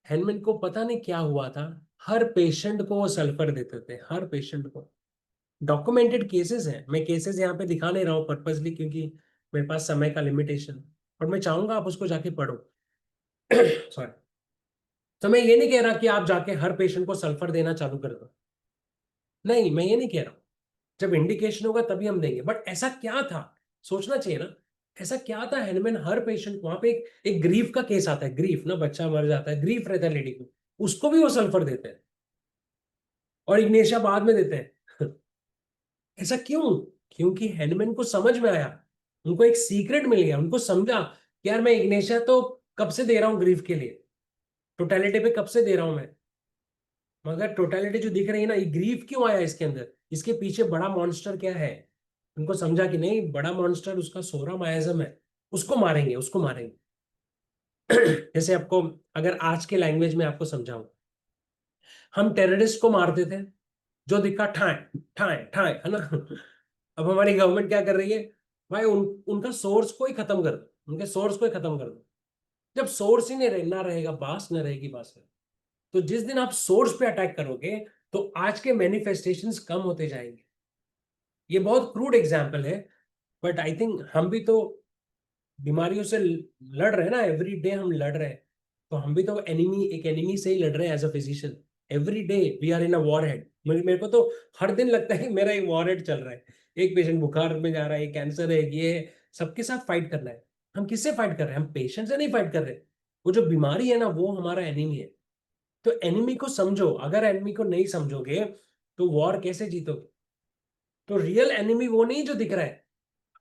हेनमैन को पता नहीं क्या हुआ था, हर पेशेंट को वो सल्फर देते थे, हर पेशेंट को। डॉक्यूमेंटेड केसेस हैं, मैं केसेस यहाँ पे दिखा नहीं रहा हूँ पर्पसली क्योंकि मेरे पास समय का लिमिटेशन, और मैं चाहूंगा आप उसको जाके पढ़ो। सॉरी। तो मैं ये नहीं कह रहा कि आप जाके हर पेशेंट को सल्फर देना चालू कर दो, नहीं, मैं ये नहीं कह रहा हूँ। जब इंडिकेशन होगा तभी हम देंगे, बट ऐसा क्या था, सोचना चाहिए ना, ऐसा क्या था हेनमैन हर पेशेंट, वहां पे एक ग्रीफ का केस आता है, ग्रीफ ना, बच्चा मर जाता है, ग्रीफ रहता है लेडी को, उसको भी वो सल्फर देते हैं, और इग्नेशिया बाद में देते हैं। ऐसा क्यों? क्योंकि हेनमैन को समझ में आया, उनको एक सीक्रेट मिल गया, उनको समझा कि यार मैं इग्नेशिया तो कब से दे रहा हूँ ग्रीफ के लिए, टोटलिटी पे कब से दे रहा हूं मैं, मगर टोटलिटी जो दिख रही है ना, ये ग्रीफ क्यों आया इसके अंदर, इसके पीछे बड़ा मॉन्स्टर क्या है। उनको समझा कि नहीं, बड़ा मॉन्स्टर उसका सोरा मायाजम है, उसको मारेंगे, उसको मारेंगे। जैसे आपको, अगर आज के लैंग्वेज में आपको समझाऊं, हम टेररिस्ट को मारते थे, जो दिखा ठाए ठाए ठाए, है ना? अब हमारी गवर्नमेंट क्या कर रही है, भाई उनका सोर्स को ही खत्म कर दो, उनके सोर्स को ही खत्म कर दो। जब सोर्स ही नहीं ना रहेगा, बास न रहेगी, बास है। तो जिस दिन आप सोर्स पे अटैक करोगे तो आज के मैनिफेस्टेशंस कम होते जाएंगे। ये बहुत क्रूड एग्जाम्पल है, बट आई थिंक हम भी तो बीमारियों से लड़ रहे हैं ना, एवरी डे हम लड़ रहे हैं। तो हम भी तो एनिमी, एक एनिमी से ही लड़ रहे हैं as a physician. Every day we are in a war head. मेरे को तो हर दिन लगता है कि मेरा एक वॉर हेड चल रहा है, एक पेशेंट बुखार में जा रहा है, कैंसर है, ये सबके साथ फाइट करना है। हम किससे फाइट कर रहे हैं? हम पेशेंट से नहीं फाइट कर रहे। वो जो बीमारी है ना, वो हमारा एनिमी है। तो एनिमी को समझो, अगर एनिमी को नहीं समझोगे तो वॉर कैसे जीतोगे? तो रियल एनिमी वो नहीं जो दिख रहा है,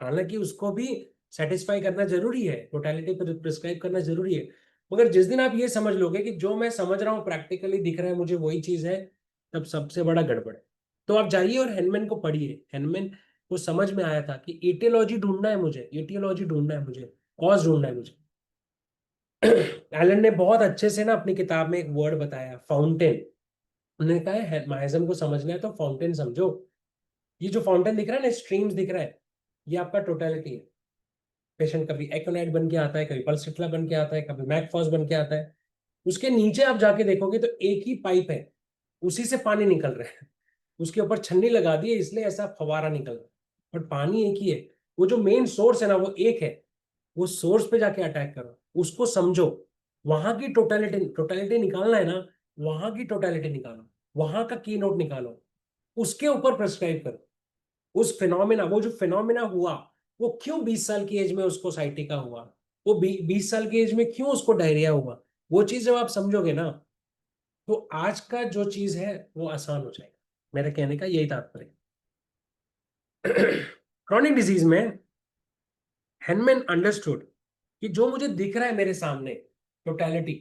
हालांकि उसको भी सेटिस्फाई करना जरूरी है, टोटलिटी पर प्रिस्क्राइब करना जरूरी है, मगर जिस दिन आप ये समझ लोगे कि जो मैं समझ रहा हूँ प्रैक्टिकली दिख रहा है मुझे वही चीज है, तब सबसे बड़ा गड़बड़ है। तो आप जाइए और हेनमैन को पढ़िए। हेनमैन को समझ में आया था कि एटियोलॉजी ढूंढना है मुझे, एटियोलॉजी ढूंढना है मुझे, कॉज ढूंढना है मुझे। एलन ने बहुत अच्छे से ना अपनी किताब में एक वर्ड बताया, फाउंटेन। उन्होंने कहा है माइज्म को समझना है तो फाउंटेन समझो। ये जो फाउंटेन दिख रहा है ना, स्ट्रीम्स दिख रहा है, ये आपका टोटलिटी है। पेशेंट कभी एक्योनाइट बन के आता है, कभी पल्सिफ्ला बन के आता है, कभी मैकफॉस बन के आता है। उसके नीचे आप जाके देखोगे तो एक ही पाइप है, उसी से पानी निकल रहा है। उसके ऊपर छन्नी लगा दी है इसलिए ऐसा फवारा निकल रहा है, बट पानी एक ही है। वो जो मेन सोर्स है ना, वो एक है। वो सोर्स पे जाके अटैक करो, उसको समझो, वहां की टोटलिटी, टोटलिटी निकालना है ना, वहां की टोटलिटी निकालो, वहां का की नोट निकालो, उसके ऊपर प्रेस्क्राइब करो। उस फिनोमिना, वो जो फिनोमिना हुआ, वो क्यों 20 साल की एज में उसको साइटिका हुआ, वो 20 साल की एज में क्यों उसको डायरिया हुआ, वो चीज जब आप समझोगे ना, तो आज का जो चीज है वो आसान हो जाएगा। मेरे कहने का यही तात्पर्य। क्रॉनिक डिजीज में हेनमैन अंडरस्टूड कि जो मुझे दिख रहा है मेरे सामने, टोटलिटी,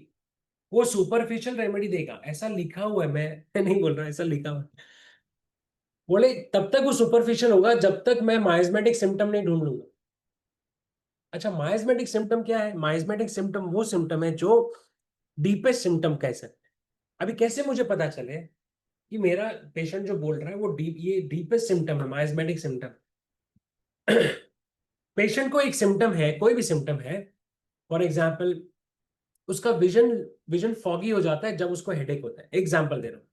वो सुपरफिशियल रेमेडी देगा, ऐसा लिखा हुआ है, मैं नहीं बोल रहा, ऐसा लिखा हुआ है। बोले तब तक वो सुपरफिशियल होगा जब तक मैं माइजमेटिक सिम्टम नहीं ढूंढ लूंगा। अच्छा, माइजमेटिक सिम्टम क्या है? माइजमेटिक सिम्टम वो सिम्टम है जो डीपेस्ट सिम्टम कह सकते हैं। अभी कैसे मुझे पता चले कि मेरा पेशेंट जो बोल रहा है वो डीप, ये डीपेस्ट सिम्टम है, माइजमेटिक सिम्टम। पेशेंट को एक सिम्टम है, कोई भी सिम्टम है, फॉर एग्जाम्पल उसका विजन, विजन फॉगी हो जाता है जब उसको हेडेक होता है, एग्जाम्पल दे रहा हूं।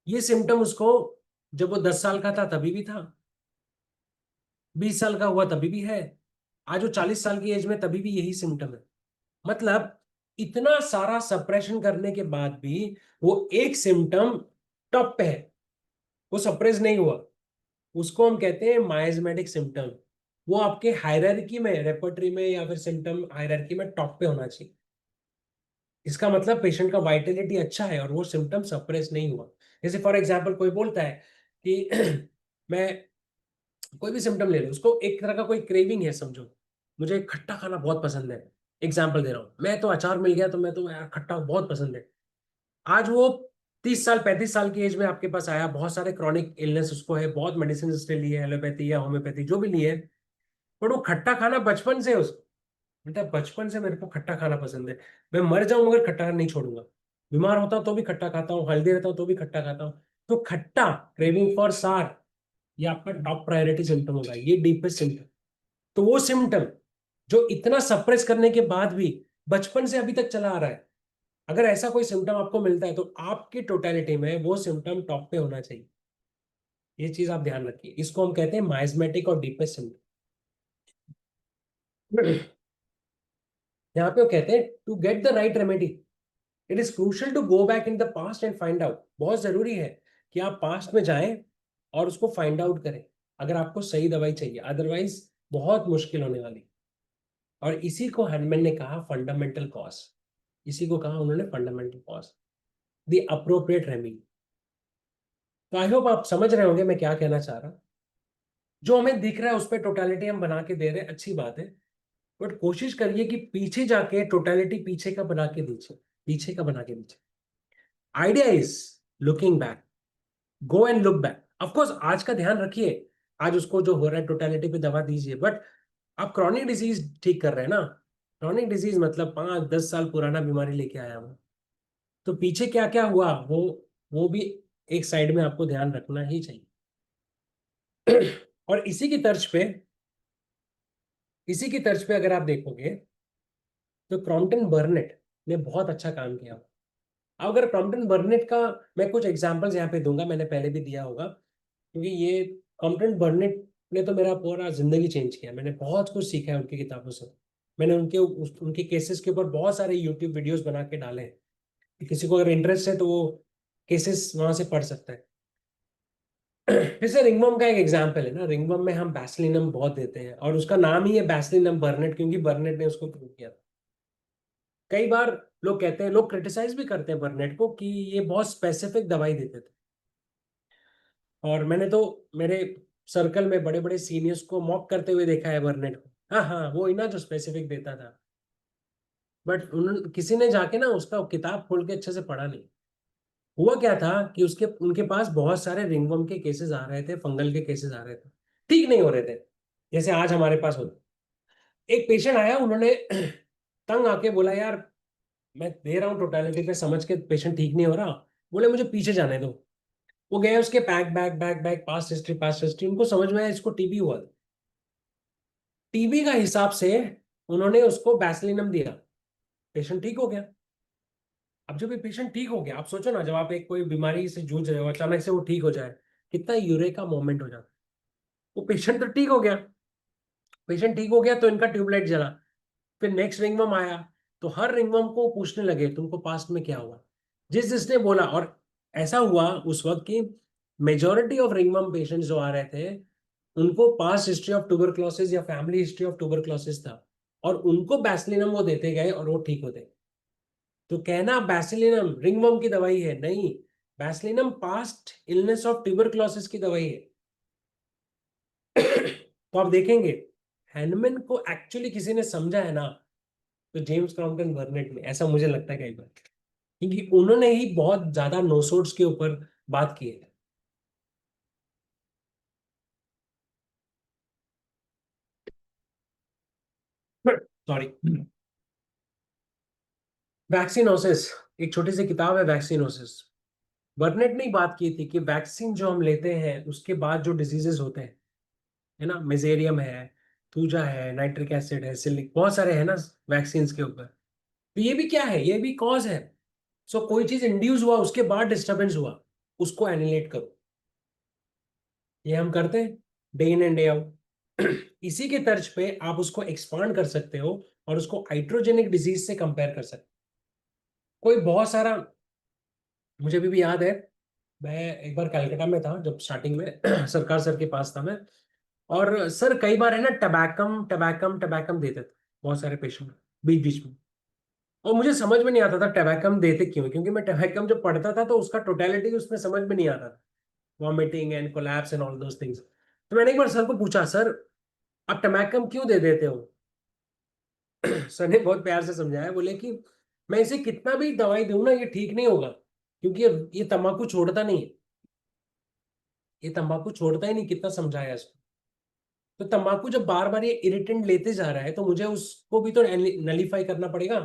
ये सिम्टम उसको जब वो 10 साल का था तभी भी था, 20 साल का हुआ तभी भी है, आज वो 40 साल की एज में तभी भी यही सिम्टम है। मतलब इतना सारा सप्रेशन करने के बाद भी वो एक सिम्टम टॉप पे है, वो सप्रेस नहीं हुआ, उसको हम कहते हैं माइजमेटिक सिम्टम। वो आपके हायरार्की में, रेपर्टरी में या फिर सिम्टम हायरार्की में टॉप पे होना चाहिए। इसका मतलब पेशेंट का वाइटलिटी अच्छा है और वो सिम्टम सप्रेस नहीं हुआ। जैसे फॉर एग्जांपल कोई बोलता है कि मैं कोई भी सिम्टम ले लो, उसको एक तरह का कोई क्रेविंग है समझो, मुझे खट्टा खाना बहुत पसंद है, एग्जाम्पल दे रहा हूँ, मैं तो अचार मिल गया तो मैं तो यार खट्टा बहुत पसंद है। आज वो 30 साल 35 साल की एज में आपके पास आया, बहुत सारे क्रॉनिक इलनेस उसको है, बहुत मेडिसिन उसने ली है, एलोपैथी या होम्योपैथी जो भी ली है, बट वो खट्टा खाना बचपन से है उसको। बेटा बचपन से मेरे को खट्टा खाना पसंद है, मैं मर जाऊं मगर खट्टा खाना नहीं छोड़ूंगा, बीमार होता हूं तो भी खट्टा खाता हूँ, हेल्दी रहता हूँ तो भी खट्टा खाता हूँ। तो खट्टा, क्रेविंग फॉर सार, ये आपका टॉप प्रायोरिटी सिम्टम होगा, ये डीपेस्ट सिम्टम। तो वो सिम्टम जो इतना सप्रेस करने के बाद भी बचपन से अभी तक चला आ रहा है, अगर ऐसा कोई सिम्टम आपको मिलता है तो आपकी टोटलिटी में वो सिम्टम टॉप पे होना चाहिए। ये चीज आप ध्यान रखिए, इसको हम कहते हैं माइजमेटिक और डीपेस्ट सिम्टम। यहाँ पे वो कहते हैं to get the right remedy it is crucial to go back in the past and find out. बहुत जरूरी है कि आप पास्ट में जाएं और उसको फाइंड आउट करें, अगर आपको सही दवाई चाहिए, अदरवाइज बहुत मुश्किल होने वाली। और इसी को हैंडमैन ने कहा फंडामेंटल कॉज, इसी को कहा उन्होंने fundamental cause, the appropriate remedy. तो आई होप आप समझ रहे होंगे मैं क्या कहना चाह रहा हूं। जो हमें दिख रहा है उस पर टोटालिटी हम बना के दे रहे हैं, अच्छी बात है, बट कोशिश करिए कि पीछे जाके टोटालिटी पीछे का बना के दीजिए, पीछे का बना के दीजिए। Idea is looking back, go and look back. Of course आज का ध्यान रखिए, आज उसको जो हो रहा है टोटालिटी पे दवा दीजिए, बट आप क्रॉनिक डिजीज ठीक कर रहे हैं ना। क्रॉनिक डिजीज मतलब 5-10 साल पुराना बीमारी लेके आया हूँ, तो पीछे क्या क्या हुआ वो भी एक साइड में आपको ध्यान रखना ही चाहिए। और इसी की तर्ज पे अगर आप देखोगे तो क्रॉम्पटन बर्नेट ने बहुत अच्छा काम किया। अब अगर क्रॉम्पटन बर्नेट का मैं कुछ एग्जांपल्स यहाँ पे दूंगा, मैंने पहले भी दिया होगा, क्योंकि ये क्रॉम्पटन बर्नेट ने तो मेरा पूरा जिंदगी चेंज किया, मैंने बहुत कुछ सीखा है उनकी किताबों से। मैंने उनके केसेस के ऊपर बहुत सारे यूट्यूब वीडियोस बना के डाले हैं, कि किसी को अगर इंटरेस्ट है तो वो केसेस वहां से पढ़ सकता है। जैसे रिंगवर्म का एक एग्जांपल है ना, रिंगवर्म में हम बैसिलिनम बहुत देते हैं और उसका नाम ही है बैसिलिनम बर्नेट, क्योंकि बर्नेट ने उसको प्रूव किया था। कई बार लोग कहते हैं, लोग क्रिटिसाइज भी करते हैं बर्नेट को कि ये बहुत स्पेसिफिक दवाई देते थे, और मैंने तो मेरे सर्कल में बड़े बड़े सीनियर्स को मॉक करते हुए देखा है बर्नेट को, हाँ हाँ वो ही ना जो स्पेसिफिक देता था। बट उन्होंने किसी ने जाके ना उसका किताब खोल के अच्छे से पढ़ा नहीं। हुआ क्या था कि उसके उनके पास बहुत सारे रिंगवर्म के केसेस आ रहे थे, फंगल के केसेस आ रहे थे, ठीक नहीं हो रहे थे, जैसे आज हमारे पास होते। एक पेशेंट आया, उन्होंने तंग आके बोला यार मैं दे रहा हूँ टोटालिटी पे समझ के, पेशेंट ठीक नहीं हो रहा, बोले मुझे पीछे जाने दो। वो गए उसके back back back back past history, उनको समझ में आया इसको टीबी हुआ। टीबी का हिसाब से उन्होंने उसको बैसिलिनम दिया, पेशेंट ठीक हो गया। अब जब ये पेशेंट ठीक हो गया, आप सोचो ना, जब आप एक कोई बीमारी से जूझ रहे हो, अचानक से वो ठीक हो जाए, कितना यूरेका मोमेंट हो जाता। वो पेशेंट तो ठीक हो गया, पेशेंट ठीक हो गया तो इनका ट्यूबलाइट जला। फिर नेक्स्ट रिंगवर्म आया, तो हर रिंगवर्म को पूछने लगे तुमको पास्ट में क्या हुआ, जिस जिसने बोला। और ऐसा हुआ उस वक्त की मेजोरिटी ऑफ रिंगवर्म पेशेंट्स जो आ रहे थे, उनको पास्ट हिस्ट्री ऑफ ट्यूबरक्लोसिस या फैमिली हिस्ट्री ऑफ ट्यूबरक्लोसिस था, और उनको बैसिलिनम वो देते गए और वो ठीक होते। तो कहना बैसिलिनम रिंगवर्म की दवाई है, नहीं, बैसिलिनम पास्ट इलनेस ऑफ ट्यूबरक्लोसिस की दवाई है। तो आप देखेंगे हैनमन को एक्चुअली किसी ने समझा है ना, तो जेम्स क्रॉम्पटन बर्नेट ने, ऐसा मुझे लगता है कई बार, क्योंकि उन्होंने ही बहुत ज्यादा नोसोड्स के ऊपर बात की है। सॉरी। वैक्सीनोसिस, एक छोटी सी किताब है वैक्सीनोसिस। बर्नेट ने ही बात की थी कि वैक्सीन जो हम लेते हैं उसके बाद जो डिजीजेस होते हैं, है ना, मेजेरियम है, थूजा है, नाइट्रिक एसिड है, सिलिक, बहुत सारे है ना वैक्सीन के ऊपर। तो ये भी क्या है, ये भी कॉज है। सो कोई चीज इंड्यूस हुआ, उसके बाद डिस्टरबेंस हुआ, उसको एनिलेट करो। ये हम करते हैं day in and day out. इसी के तर्ज पे आप उसको एक्सपांड कर सकते हो और उसको हाइड्रोजेनिक डिजीज से कंपेयर कर सकते हो। कोई बहुत सारा, मुझे अभी भी याद है, मैं एक बार कलकत्ता में था जब स्टार्टिंग में सरकार सर के पास था मैं, और सर कई बार है ना टबैकम टबैकम टबैकम देते थे बहुत सारे पेशेंट बीच बीच में। और मुझे समझ में नहीं आता था टबैकम देते क्यों, क्योंकि मैं टबैकम जब पढ़ता था तो उसका टोटलिटी उसमें समझ में नहीं आता था। Vomiting and collapse and all those things. तो मैंने एक बार सर को पूछा, सर आप टमैकम क्यों दे देते हो? सर ने बहुत प्यार से समझाया, बोले कि मैं इसे कितना भी दवाई दूं ना, ये ठीक नहीं होगा, क्योंकि ये तंबाकू छोड़ता नहीं है, ये तंबाकू छोड़ता ही नहीं, कितना समझाया इसको। तो तंबाकू जब बार बार ये इरिटेंट लेते जा रहा है, तो मुझे उसको भी तो नलीफाई करना पड़ेगा।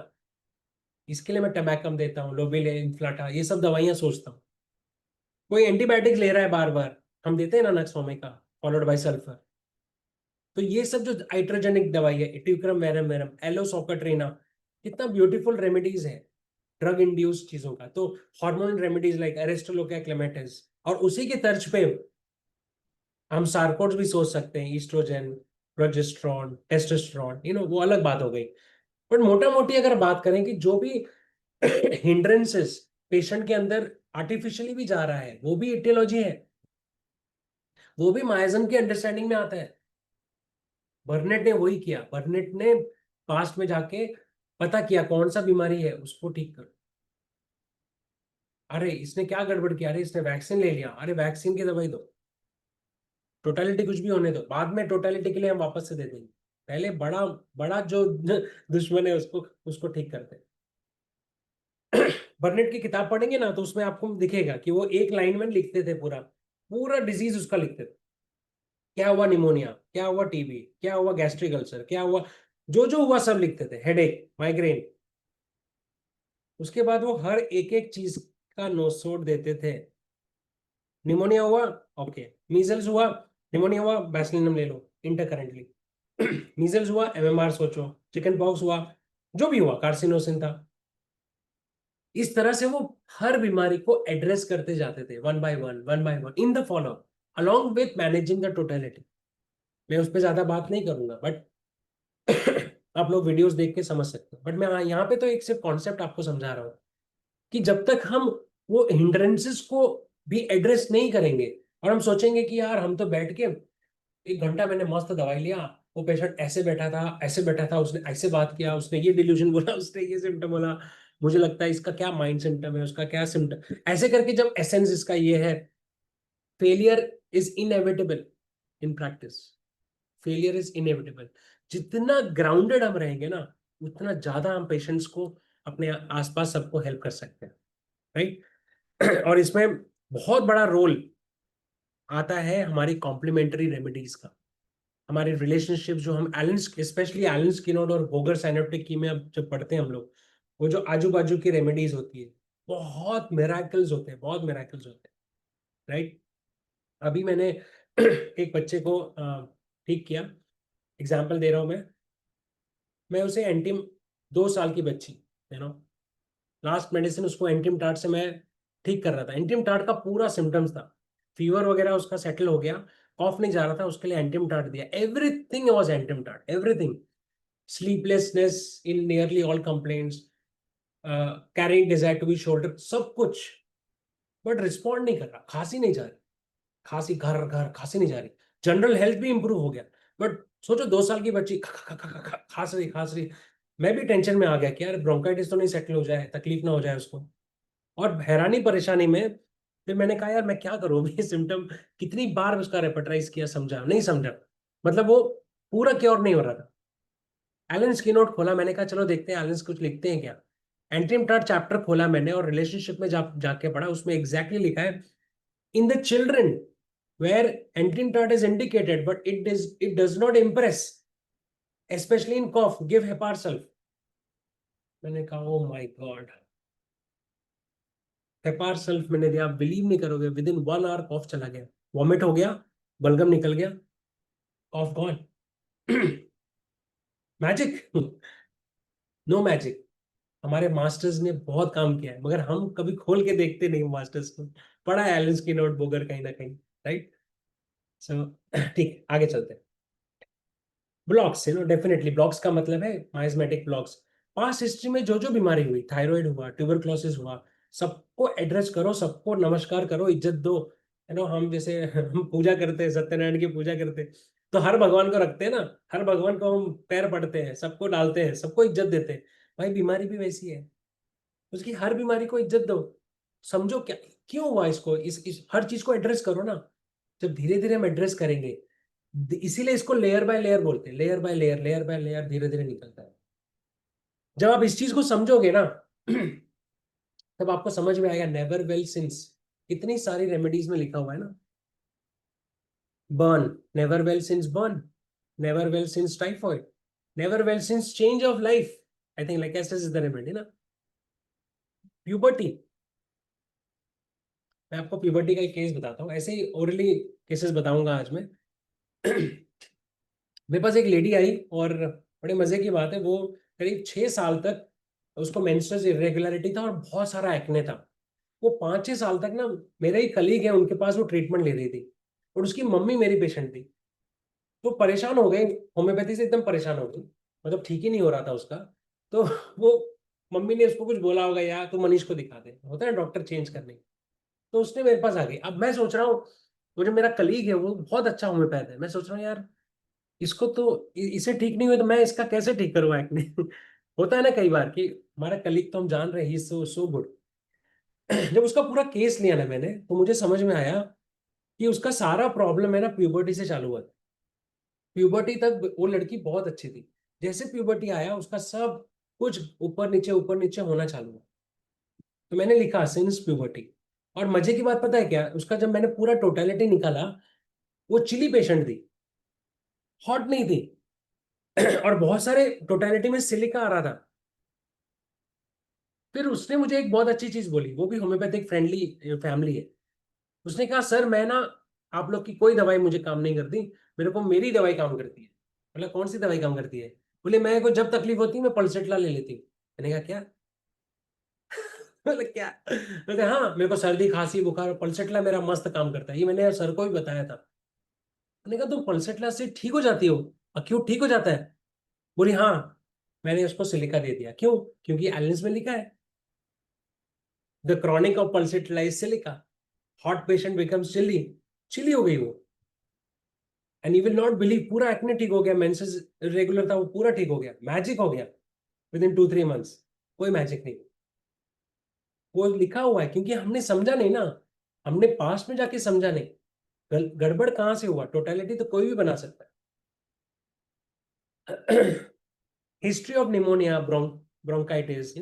इसके लिए मैं टमैकम देता हूँ, लोबिल, इन्फ्लाटा, ये सब दवाइयां सोचता हूँ। कोई एंटीबायोटिक्स ले रहा है बार बार, हम देते हैं ना नक्सोमिका फॉलोड बाय सल्फर। तो ये सब जो हाइड्रोजेनिक दवाई है, इटिविक्रम, वेरम, एलोसोकाट्रिना, कितना ब्यूटीफुल रेमेडीज है ड्रग इंड्यूस्ड चीजों का। तो हार्मोनल रेमेडीज लाइक एरिस्टोलोका क्लेमेटिस, और उसी के तर्ज पे हम सार्कोड्स भी सोच सकते हैं, ईस्ट्रोजन, प्रोजेस्टेरॉन, टेस्टोस्टेरॉन, वो अलग बात हो गई। बट मोटा मोटी अगर बात करें कि जो भी हिंड्रेंसेस पेशेंट के अंदर आर्टिफिशियली भी जा रहा है, वो भी इटियोलॉजी है, वो भी माइज्म की अंडरस्टैंडिंग में आता है। बर्नेट ने वही किया, बर्नेट ने पास्ट में जाके पता किया कौन सा बीमारी है, उसको ठीक करो। अरे इसने क्या गड़बड़ किया, अरे इसने वैक्सीन ले लिया, अरे वैक्सीन की दवाई दो, टोटलिटी कुछ भी होने दो, बाद में टोटलिटी के लिए हम वापस से दे देंगे, पहले बड़ा बड़ा जो दुश्मन है उसको उसको ठीक करते हैं। बर्नेट की किताब पढ़ेंगे ना, तो उसमें आपको दिखेगा कि वो एक लाइन में लिखते थे, पूरा पूरा डिजीज उसका लिखते थे। क्या हुआ निमोनिया, क्या हुआ टीबी, क्या हुआ गैस्ट्रिक अल्सर, क्या हुआ, जो जो हुआ सब लिखते थे, हेडेक, माइग्रेन। उसके बाद वो हर एक एक चीज का नोट देते थे। निमोनिया हुआ, ओके। मीजल्स हुआ, निमोनिया हुआ, बैसिलिनम ले लो इंटरकरेंटली। मीजल्स हुआ, एमएमआर सोचो। चिकन पॉक्स हुआ, जो भी हुआ, कार्सिनोसिन था। इस तरह से वो हर बीमारी को एड्रेस करते जाते थे, one by one in the follow, along with managing the totality. मैं उस पर ज्यादा बात नहीं करूंगा, बट आप लोग वीडियोस देख के समझ सकते हो। बट मैं यहाँ पे तो एक सिर्फ कॉन्सेप्ट आपको समझा रहा हूँ कि जब तक हम वो हिंड्रेंसेस को भी एड्रेस नहीं करेंगे, और हम सोचेंगे कि यार हम तो बैठ के 1 घंटा मैंने मस्त दवाई लिया, वो पेशेंट ऐसे बैठा था, ऐसे बैठा था, उसने ऐसे बात किया, उसने ये डिल्यूजन बोला, उसने ये सिम्टम बोला, मुझे लगता है इसका क्या माइंड सिम्टम है, उसका क्या सिम्टम, ऐसे करके जब एसेंस इसका ये है, failure is inevitable in practice, failure is inevitable. जितना ग्राउंडेड हम रहेंगे ना, उतना ज्यादा हम पेशेंट्स को, अपने आसपास सबको हेल्प कर सकते हैं, राइट। और इसमें बहुत बड़ा रोल आता है हमारी कॉम्प्लीमेंट्री रेमेडीज का। हमारे रिलेशनशिप जो हम एलन, स्पेशली एलन स्किनोड और बोगर साइनेप्टिक की में अब जब पढ़ते हैं हम लोग, वो जो आजू बाजू की रेमेडीज होती है, बहुत मिराकल्स होते हैं, बहुत मिराकल्स होते हैं, राइट। अभी मैंने एक बच्चे को ठीक किया, एग्जाम्पल दे रहा हूँ मैं उसे एंटीम, 2 साल की बच्ची, नो, लास्ट मेडिसिन उसको एंटीम टार्ट से मैं ठीक कर रहा था। एंटीम टार्ट का पूरा सिम्टम्स था, फीवर वगैरह उसका सेटल हो गया, कॉफ नहीं जा रहा था, उसके लिए एंटीम टार्ट दिया, everything was antim tart, everything. Sleeplessness in nearly all complaints, carrying desire to be shoulder, सब कुछ। बट रिस्पॉन्ड नहीं कर रहा, खांसी नहीं जा रही, खांसी घर घर खांसी नहीं जा रही, जनरल हेल्थ भी इंप्रूव हो गया। बट सोचो 2 साल की बच्ची खांस रही, खांस रही। मैं भी टेंशन में आ गया कि यार ब्रोंकाइटिस तो नहीं सेटल हो जाए, तकलीफ ना हो जाए उसको। और हैरानी परेशानी में फिर मैंने कहा यार मैं क्या करूं अभी, सिम्टम कितनी बार उसका रेपर्टाइज किया, समझा नहीं समझा, मतलब वो पूरा क्योर नहीं हो रहा था। एलन स्किनोट खोला, मैंने कहा चलो देखते हैं एलन कुछ लिखते हैं क्या। एंटीम टार्ट चैप्टर खोला मैंने, और रिलेशनशिप में जाके पढ़ा, उसमें एग्जैक्टली लिखा है, in the children where antidote is indicated but it does not impress, especially in cough, give hepar sulf। मैंने कहा oh my God, hepar sulph मैंने दिया, आप बिलीव नहीं करोगे, विद इन 1 आवर कॉफ चला गया, वॉमिट हो गया, बलगम निकल गया, cough gone. Magic? No magic. हमारे मास्टर्स ने बहुत काम किया है, मगर हम कभी खोल के देखते नहीं मास्टर्स को। पढ़ा है एलिस की नोट बोगर कहीं ना कहीं, राइट। सो ठीक, आगे चलते हैं। ब्लॉक्स, डेफिनेटली ब्लॉक्स का मतलब है माइजमेटिक ब्लॉक्स। पास्ट हिस्ट्री में जो जो बीमारी हुई, थायराइड हुआ, ट्यूबरक्लोसिस हुआ, सबको एड्रेस करो, सबको नमस्कार करो, इज्जत दो। हम जैसे हम पूजा करते हैं, सत्यनारायण की पूजा करते हैं, तो हर भगवान को रखते हैं ना, हर भगवान को हम पैर पड़ते हैं, सबको डालते हैं, सबको इज्जत देते हैं। भाई बीमारी भी वैसी है, उसकी हर बीमारी को इज्जत दो। समझो क्या, क्यों हुआ इसको, इस हर चीज को एड्रेस करो ना। जब धीरे धीरे हम एड्रेस करेंगे, इसीलिए इसको लेयर बाय लेयर बोलते हैं, layer by layer, layer by layer, धीरे धीरे निकलता है। जब आप इस चीज को समझोगे ना तब आपको समझ में आएगा नेवर वेल सिंस, कितनी सारी रेमेडीज में लिखा हुआ है ना। Burn, never well since burn, never well since typhoid, never well since change of life, I think like ऐसे इज द रेमेडी ना। प्यूबर्टी, मैं आपको प्यूबर्टी का एक केस बताता हूँ, ऐसे ही ओरली केसेस बताऊंगा आज मैं। मेरे पास एक लेडी आई और बड़े मजे की बात है, वो करीब 6 साल तक उसको मेंस्ट्रुअल इरेगुलरिटी था और बहुत सारा एक्ने था। वो 5-6 साल तक ना, मेरे ही कलीग है उनके पास वो ट्रीटमेंट ले रही थी, और उसकी मम्मी मेरी पेशेंट थी। तो परेशान हो गई, होम्योपैथी से एकदम परेशान हो गई, मतलब ठीक ही नहीं हो रहा था उसका। तो वो मम्मी ने उसको कुछ बोला होगा, या तो मनीष को दिखा दे, होता है डॉक्टर चेंज करने। तो उसने मेरे पास आ गई। अब मैं सोच रहा हूँ, वो जो मेरा कलीग है वो बहुत अच्छा होम्योपैथ है, मैं सोच रहा हूँ यार इसको तो इसे ठीक नहीं हुए तो मैं इसका कैसे ठीक करूँ एक्ने। होता है ना कई बार कि हमारा कलीग तो हम जान रहे हैं, ही सो सो गुड। जब उसका पूरा केस लिया ना मैंने, तो मुझे समझ में आया कि उसका सारा प्रॉब्लम है ना प्यूबर्टी से चालू हुआ था। प्यूबर्टी तक वो लड़की बहुत अच्छी थी, जैसे प्यूबर्टी आया उसका सब कुछ ऊपर नीचे होना चालू हुआ। तो मैंने लिखा सिंस प्यूबर्टी। और मजे की बात पता है क्या, उसका जब मैंने पूरा टोटलिटी निकाला, वो चिली पेशेंट थी, हॉट नहीं थी। और बहुत सारे टोटलिटी में सिलिका आ रहा था। फिर उसने मुझे एक बहुत अच्छी चीज बोली, वो भी होम्योपैथिक फ्रेंडली फैमिली है। उसने कहा सर मैं ना, आप लोग की कोई दवाई मुझे काम नहीं करती, मेरे को मेरी दवाई काम करती है। बोला कौन सी दवाई काम करती है? बोले मैं को जब तकलीफ होती है मैं पल्सेटला ले लेती हूँ। मैंने कहा क्या? बोले क्या? बोले हाँ, मेरे को सर्दी खांसी बुखार, पल्सेटला मेरा मस्त काम करता है, ये मैंने सर को भी बताया था। मैंने कहा तुम पल्सेटला से ठीक हो जाती हो, अक्यूट ठीक हो जाता है? बोली हाँ। मैंने उसको सिलिका दे दिया, क्यों? क्योंकि एलिस में लिखा है the chronic of pulsatilla is silica, hot patient becomes chilly. Chilly हो गई वो, and you will not believe, पूरा एक्ने ठीक हो गया, मेंसेस रेगुलर था वो पूरा ठीक हो गया, मैजिक हो गया विद इन 2-3 मंथ्स। कोई मैजिक नहीं, वो लिखा हुआ है, क्योंकि हमने समझा नहीं ना, हमने पास्ट में जाके समझा नहीं। गड़बड़ कहाँ से हुआ? टोटलिटी तो कोई भी बना सकता है। हिस्ट्री ऑफ निमोनिया, ब्रोंकाइटिस,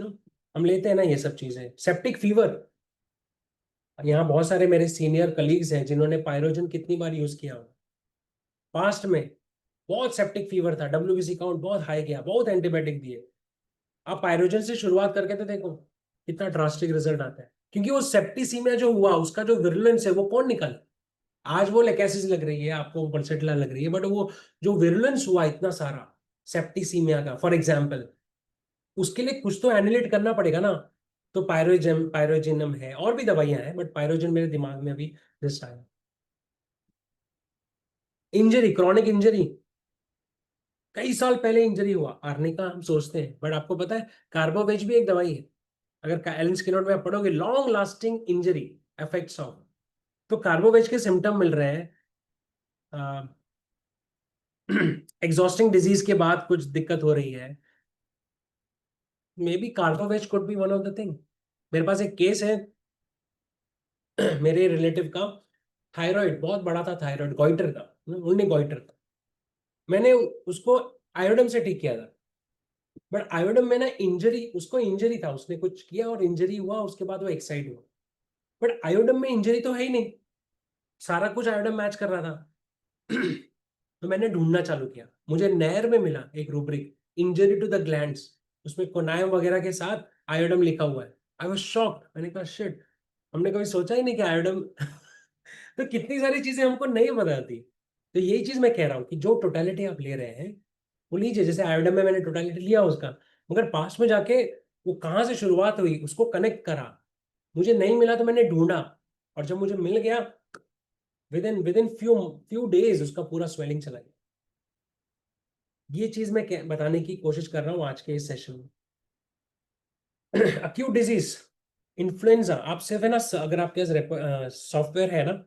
हम लेते हैं ना ये सब चीजें, सेप्टिक फीवर। यहाँ बहुत सारे मेरे सीनियर कलीग्स हैं जिन्होंने पायरोजन कितनी बार यूज किया हो पास्ट में। बहुत सेप्टिक फीवर था, डब्ल्यूबीसी काउंट बहुत हाई गया, बहुत एंटीबायोटिक दिए। आप पायरोजन से शुरुआत करके तो देखो कितना ड्रास्टिक रिजल्ट आता है, क्योंकि वो सेप्टिसीमिया जो हुआ उसका जो विरुलेंस है वो कौन निकाले? आज वो लेकेसिस लग रही है आपको, पल्सेटला लग रही है, बट वो जो विरुलेंस हुआ इतना सारा सेप्टिसीमिया का, फॉर एग्जाम्पल, उसके लिए कुछ तो एनिलेट करना पड़ेगा ना। तो पायरोजिनम है, और भी दवाइयां हैं, बट पायरोजिन मेरे दिमाग में अभी जस्ट आया। इंजरी, क्रॉनिक इंजरी, कई साल पहले इंजरी हुआ, आर्निका हम सोचते हैं, बट आपको पता है कार्बोवेज भी एक दवाई है। अगर एलन स्किनोड में आप पढ़ोगे long lasting injury effects of, तो कार्बोवेज के सिम्टम मिल रहे हैं। एग्जॉस्टिंग डिजीज के बाद कुछ दिक्कत हो रही है, may be carbo veg could be one of the thing. मेरे पास एक केस है मेरे रिलेटिव का, थायराइड बहुत बड़ा था, थायराइड गॉइटर का, उन्हें गॉइटर था। मैंने उसको आयोडम से ठीक किया था, बट आयोडम में ना इंजरी, उसको इंजरी था, उसने कुछ किया और इंजरी हुआ, उसके बाद वो एक्साइड हुआ। बट आयोडम में इंजरी तो है ही नहीं, सारा कुछ आयोडम मैच कर रहा था। तो मैंने ढूंढना चालू किया, मुझे नहर में मिला एक rubric, injury to the glands, उसमें कोनायम वगैरह के साथ आयोडम लिखा हुआ है। आई वाज शॉक्ड, मैंने कहा शिट, हमने कभी सोचा ही नहीं कि आयोडम। तो कितनी सारी चीजें हमको नहीं बताती। तो यही चीज मैं कह रहा हूँ कि जो टोटलिटी आप ले रहे हैं वो लीजिए, जैसे आयोडम में मैंने टोटलिटी लिया उसका, मगर पास में जाके वो कहाँ से शुरुआत हुई उसको कनेक्ट करा। मुझे नहीं मिला तो मैंने ढूंढा, और जब मुझे मिल गया, विद इन फ्यू डेज उसका पूरा स्वेलिंग चला गया। ये चीज मैं बताने की कोशिश कर रहा हूँ आज के इस सेशन में। अक्यूट डिजीज, इन्फ्लुएंजा, आप सिर्फ है ना, अगर आपके पास सॉफ्टवेयर है ना,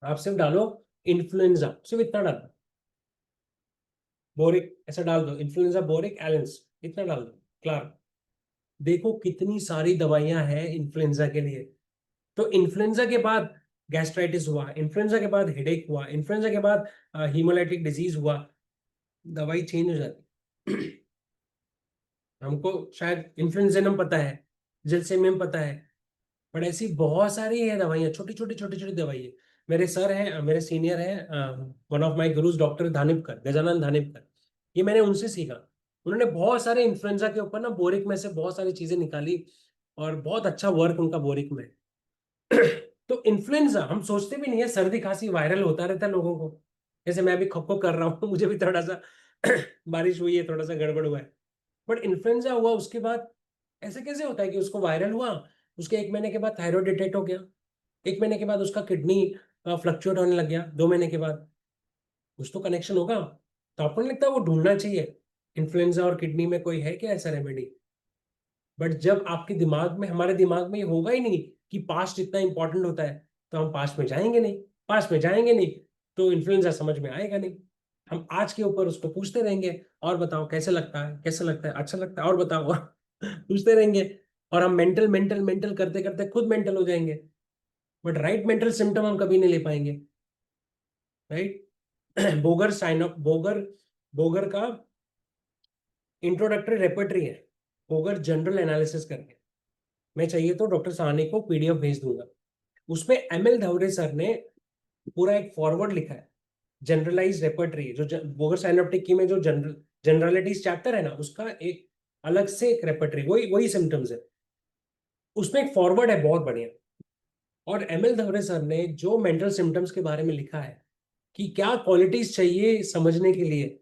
आप सिर्फ डालो इन्फ्लुएंजा, सिर्फ इतना डालो, बोरिक ऐसा डाल दो, इन्फ्लुएंजा बोरिक एलेंस, इतना डाल दो, क्लार, देखो कितनी सारी दवाइयां हैं इन्फ्लुएंजा के लिए। तो इन्फ्लुएंजा के बाद गैस्ट्राइटिस हुआ, इन्फ्लुएंजा के बाद हेडेक हुआ, इन्फ्लुएंजा के बाद हीमोलाइटिक डिजीज हुआ, दवाई चेंज हो जाती। हमको शायद इन्फ्लुएंजाइनम पता है, जिलसेमियम पता है, बट ऐसी बहुत सारी है दवाइयाँ, छोटी छोटी छोटी छोटी दवाइयाँ। मेरे सर हैं, मेरे सीनियर हैं, one of my gurus doctor Dhanipkar, Gajanan Dhanipkar, ये मैंने उनसे सीखा। उन्होंने बहुत सारे इन्फ्लुएंजा के ऊपर ना बोरिक में से बहुत सारी चीजें निकाली, और बहुत अच्छा वर्क उनका बोरिक में। तो इन्फ्लुएंजा हम सोचते भी नहीं है, सर्दी खांसी वायरल होता रहता है लोगों को। जैसे मैं अभी खो कर रहा हूँ, मुझे भी थोड़ा सा बारिश हुई है, थोड़ा सा गड़बड़ हुआ है, बट इन्फ्लुएंजा हुआ उसके बाद ऐसे कैसे होता है कि उसको वायरल हुआ, उसके 1 महीने के बाद थायराइड डिटेक्ट हो गया, 1 महीने के बाद उसका किडनी फ्लक्चुएट होने लग गया, 2 महीने के बाद कुछ तो कनेक्शन होगा। तो आपको नहीं लगता वो ढूंढना चाहिए, इन्फ्लुएंजा और किडनी में कोई है क्या ऐसा रेमेडी? बट जब आपके दिमाग में, हमारे दिमाग में ये होगा ही नहीं कि पास्ट इतना इंपॉर्टेंट होता है, तो हम पास्ट में जाएंगे नहीं, पास्ट में जाएंगे नहीं, तो इन्फ्लुएंजा समझ में आएगा नहीं। हम आज के ऊपर उसको पूछते रहेंगे, और बताओ कैसे लगता है, कैसे लगता है, अच्छा लगता है, और बताओ, और पूछते रहेंगे, और हम मेंटल मेंटल मेंटल करते करते खुद मेंटल हो जाएंगे, बट राइट मेंटल सिम्टम हम कभी नहीं ले पाएंगे, right. Boger sign of Boger, Boger का इंट्रोडक्टरी रेपर्टरी है, बोगर जनरल एनालिसिस करके। मैं चाहिए तो डॉक्टर साहनी को पीडीएफ भेज दूंगा। उसमें एमएल धवरे सर ने पूरा एक फॉरवर्ड लिखा है, जनरलाइज रेपर्टरी, जो बोगर साइनोप्टिक की में जो जनरलिटीज चैप्टर है ना, उसका एक अलग से एक रेपर्टरी, वही वही सिम्टम्स है, उसमें एक फॉरवर्ड है बहुत बढ़िया। और एमएल धवरे सर ने जो मेंटल सिम्टम्स के बारे में लिखा है कि क्या क्वालिटीज चाहिए समझने के लिए,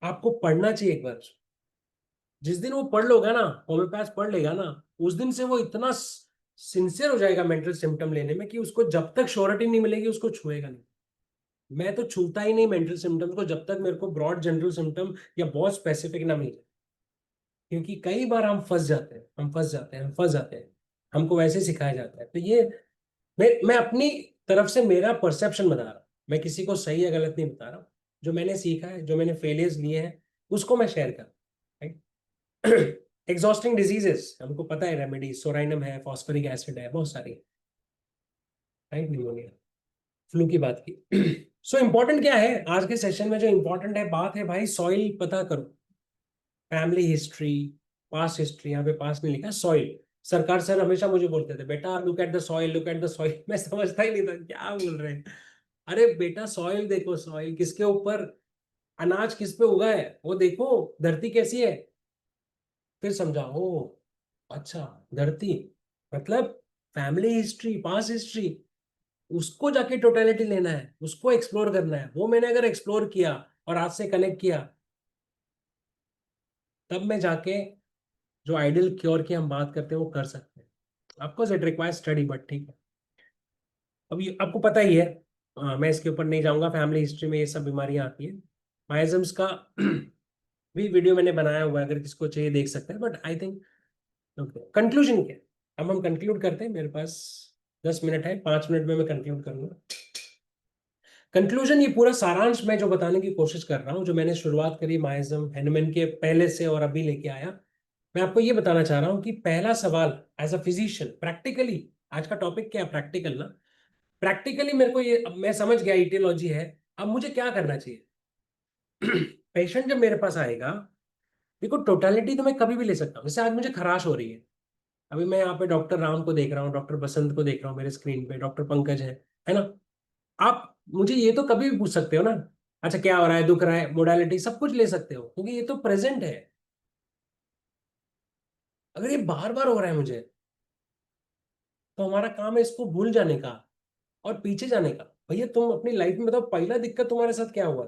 आपको पढ़ना चाहिए एक बार। जिस दिन वो पढ़ लोगा ना, होम्योपैथ पढ़ लेगा ना, उस दिन से वो इतना सिंसियर हो जाएगा मेंटल सिम्टम लेने में कि उसको जब तक श्योरिटी नहीं मिलेगी उसको छुएगा नहीं। मैं तो छूता ही नहीं मेंटल सिम्टम्स को जब तक मेरे को ब्रॉड जनरल सिम्टम या बहुत स्पेसिफिक ना मिले, क्योंकि कई बार हम फंस जाते हैं, हम फंस जाते हैं, हम फंस जाते हैं, हमको वैसे सिखाया जाता है। तो ये मैं अपनी तरफ से मेरा परसेप्शन बता रहा हूँ, मैं किसी को सही या गलत नहीं बता रहा हूँ। जो मैंने सीखा है, जो मैंने फेलियर्स लिए हैं, उसको मैं शेयर कर रहा हूँ। एग्जॉस्टिंग डिजीजेस हमको पता है, रेमेडी सोराइनम है, फॉस्फोरिक एसिड है, बहुत सारी, राइट, निमोनिया, फ्लू की बात की। सो इंपॉर्टेंट क्या है आज के सेशन में, जो इंपॉर्टेंट है बात है भाई, सॉइल पता करो, फैमिली हिस्ट्री, पास्ट हिस्ट्री, यहाँ पे पास में लिखा है सॉइल। सरकार सर हमेशा मुझे बोलते थे, बेटा look at the soil, look at the soil. मैं समझता ही नहीं था क्या बोल रहे हैं। अरे बेटा सॉइल देखो, सॉइल किसके ऊपर, अनाज किस पे उगा है वो देखो, धरती कैसी है, फिर समझा ओ अच्छा, धरती मतलब फैमिली हिस्ट्री, पास्ट हिस्ट्री, उसको जाके टोटलिटी लेना है, उसको एक्सप्लोर करना है। वो मैंने अगर एक्सप्लोर किया और आज से कनेक्ट किया, तब मैं जाके जो आइडियल क्योर की हम बात करते हैं वो कर सकते हैं। Of course it requires study, but ठीक है। अभी आपको पता ही है, मैं इसके ऊपर नहीं जाऊंगा, फैमिली हिस्ट्री में ये सब बीमारियां आती है। माइजम्स का भी वीडियो मैंने बनाया हुआ है, अगर किसको चाहिए देख सकते हैं, but I think okay. Conclusion क्या है? अब हम कंक्लूड करते हैं, मेरे पास 10 मिनट है, 5 मिनट में मैं कंक्लूड करूंगा। कंक्लूजन, ये पूरा सारांश मैं जो बताने की कोशिश कर रहा हूँ, जो मैंने शुरुआत करी माइजम हैनुमैन के पहले से और अभी लेके आया, मैं आपको ये बताना चाह रहा हूँ कि पहला सवाल एज अ फिजिशियन प्रैक्टिकली, आज का टॉपिक क्या है, प्रैक्टिकल ना, प्रैक्टिकली मेरे को ये, अब मैं समझ गया इटियोलॉजी है, अब मुझे क्या करना चाहिए। पेशेंट जब मेरे पास आएगा, देखो टोटलिटी तो मैं कभी भी ले सकता हूँ। जैसे आज मुझे खराश हो रही है, अभी मैं यहाँ पे डॉक्टर राम को देख रहा हूँ, डॉक्टर बसंत को देख रहा हूँ, मेरे स्क्रीन पे डॉक्टर पंकज है ना। आप मुझे ये तो कभी भी पूछ सकते हो ना, अच्छा क्या हो रहा है, दुख रहा है, मोडालिटी, सब कुछ ले सकते हो, क्योंकि ये तो प्रेजेंट है। अगर ये बार बार हो रहा है मुझे, तो हमारा काम है इसको भूल जाने का और पीछे जाने का। भैया तुम अपनी लाइफ में बताओ, पहला दिक्कत तुम्हारे साथ क्या हुआ?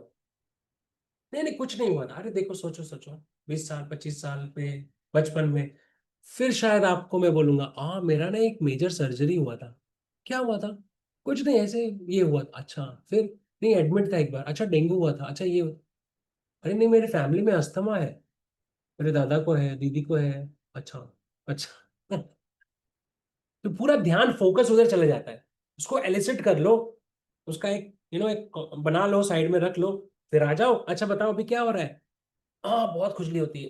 नहीं नहीं, कुछ नहीं हुआ था। अरे देखो, सोचो सोचो, 20 साल 25 साल पे, बचपन में, फिर शायद आपको मैं बोलूंगा, मेरा ना एक मेजर सर्जरी हुआ था। क्या हुआ था? कुछ नहीं, ऐसे ये हुआ था। अच्छा फिर? नहीं, एडमिट था एक बार। अच्छा डेंगू हुआ था। अच्छा ये अरे नहीं, मेरे फैमिली में अस्थमा है, मेरे दादा को है, दीदी को है। अच्छा अच्छा। तो पूरा ध्यान फोकस उधर चले जाता है, उसको एलिसिट कर लो, उसका एक एक बना लो, साइड में रख लो, फिर आ जाओ, अच्छा बताओ अभी क्या हो रहा है? बहुत खुजली होती है।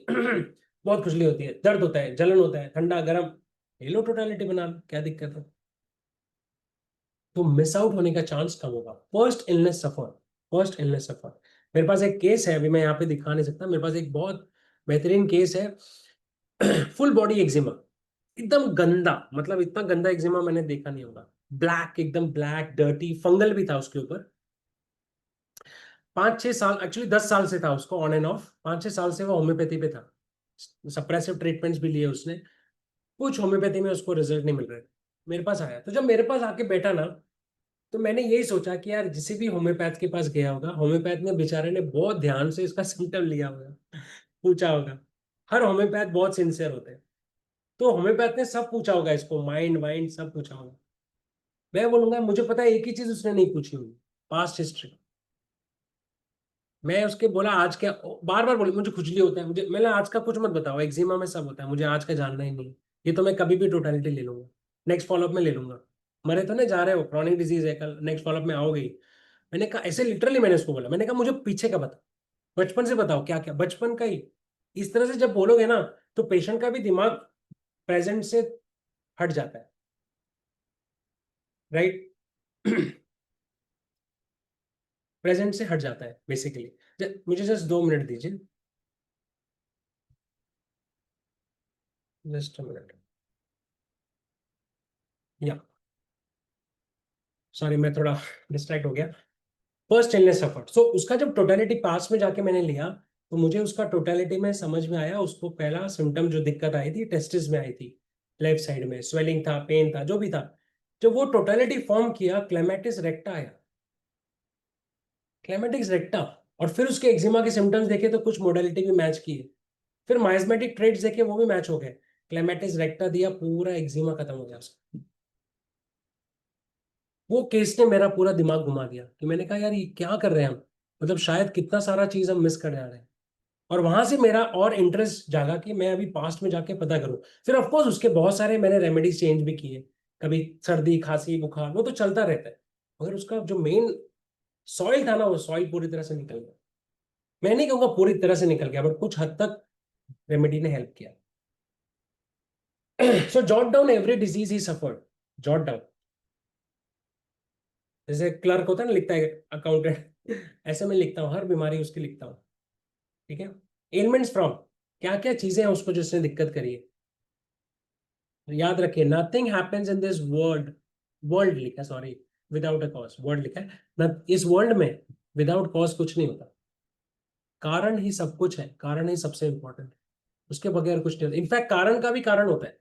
बहुत खुजली होती है, दर्द होता है, जलन होता है, ठंडा गर्म, ले लो टोटालिटी बना लो, क्या दिक्कत है? तो मिस आउट होने का चांस कम होगा। फर्स्ट इलनेस सफर। मेरे पास एक केस है, अभी मैं यहाँ पे दिखा नहीं सकता, मेरे पास एक बहुत बेहतरीन केस है। फुल बॉडी एक्जिमा, एकदम गंदा, मतलब इतना गंदा एक्जिमा मैंने देखा नहीं होगा। ब्लैक, एकदम ब्लैक डर्टी, फंगल भी था उसके ऊपर। 5-6 साल, एक्चुअली 10 साल से था उसको ऑन एंड ऑफ, 5-6 साल से वो होम्योपैथी पे था। सप्रेसिव ट्रीटमेंट्स भी लिए उसने, कुछ होम्योपैथी में उसको रिजल्ट नहीं मिल रहे। मेरे पास आया, तो जब मेरे पास आके बैठा ना, तो मैंने यही सोचा कि यार जिसे भी होम्योपैथ के पास गया होगा, होम्योपैथ ने बेचारे ने बहुत ध्यान से इसका सिम्टम लिया होगा, पूछा होगा। हर होम्योपैथ बहुत सिंसियर होते हैं, तो होम्योपैथ ने सब पूछा होगा इसको, माइंड वाइंड सब पूछा होगा। मैं बोलूंगा मुझे पता है एक ही चीज उसने नहीं पूछी होगी, पास्ट हिस्ट्री। मैं उसके बोला आज क्या, बार बार बोले मुझे खुजली होता है, मुझे, मैंने आज का कुछ मत बताओ, एक्जिमा में सब होता है, मुझे आज का जानना ही नहीं। ये तो मैं कभी भी टोटलिटी ले लूंगा, नेक्स्ट फॉलोअप में ले लूंगा। मरे तो नहीं जा रहे हो, क्रॉनिक डिजीज है, कल नेक्स्ट फॉलोअप में आओगे ही। मैंने कहा ऐसे, लिटरली मैंने उसको बोला, मैंने कहा मुझे पीछे का बताओ, बचपन से बताओ क्या क्या, बचपन का ही। इस तरह से जब बोलोगे ना, तो पेशेंट का भी दिमाग प्रेजेंट से हट जाता है, राइट। प्रेजेंट से हट जाता है बेसिकली। मुझे जस्ट 2 मिनट दीजिए, जस्ट अ मिनट। या सॉरी, मैं थोड़ा डिस्ट्रैक्ट हो गया। फर्स्ट इलनेस सफर्ड, सो उसका जब टोटलिटी पास में जाके मैंने लिया, तो मुझे उसका टोटलिटी में समझ में आया। उसको पहला सिम्टम जो दिक्कत आई थी, टेस्टिस में आई थी, लेफ्ट साइड में स्वेलिंग था, पेन था, जो भी था। जब वो टोटलिटी फॉर्म किया, क्लेमेटिस रेक्टा आया, क्लेमेटिस रेक्टा। और फिर उसके एक्जिमा के सिम्टम्स देखे तो कुछ मोडालिटी भी मैच किए, फिर माइजमेटिक ट्रेट्स देखे, वो भी मैच हो गए। क्लेमेटिस रेक्टा दिया, पूरा एक्जिमा खत्म हो गया उसका। वो केस ने मेरा पूरा दिमाग घुमा दिया, कि मैंने कहा यार ये क्या कर रहे हैं हम, मतलब शायद कितना सारा चीज हम मिस कर जा रहे हैं। और वहां से मेरा और इंटरेस्ट जागा कि मैं अभी पास्ट में जाके पता करूं। फिर ऑफ कोर्स उसके बहुत सारे मैंने रेमेडीज चेंज भी किए, कभी सर्दी खांसी बुखार वो तो चलता रहता है, मगर उसका जो मेन सॉइल था ना, वो सॉइल पूरी तरह से निकल गया। मैं नहीं कहूंगा पूरी तरह से निकल गया, बट कुछ हद तक रेमेडी ने हेल्प किया। So jot down every disease he suffered, jot down. जैसे क्लर्क होता है ना, लिखता है अकाउंटेंट, ऐसे मैं लिखता हूँ, हर बीमारी उसकी लिखता हूँ, ठीक है। एलिमेंट्स फ्रॉम, क्या क्या चीजें हैं उसको जिसने दिक्कत करी है। याद रखिए, nothing happens in this world, world लिखा, sorry, without a cause, world लिखा है इस वर्ल्ड में विदाउट कॉज कुछ नहीं होता। कारण ही सब कुछ है, कारण ही सबसे इंपॉर्टेंट है, उसके बगैर कुछ नहीं होता। इनफैक्ट कारण का भी कारण होता है,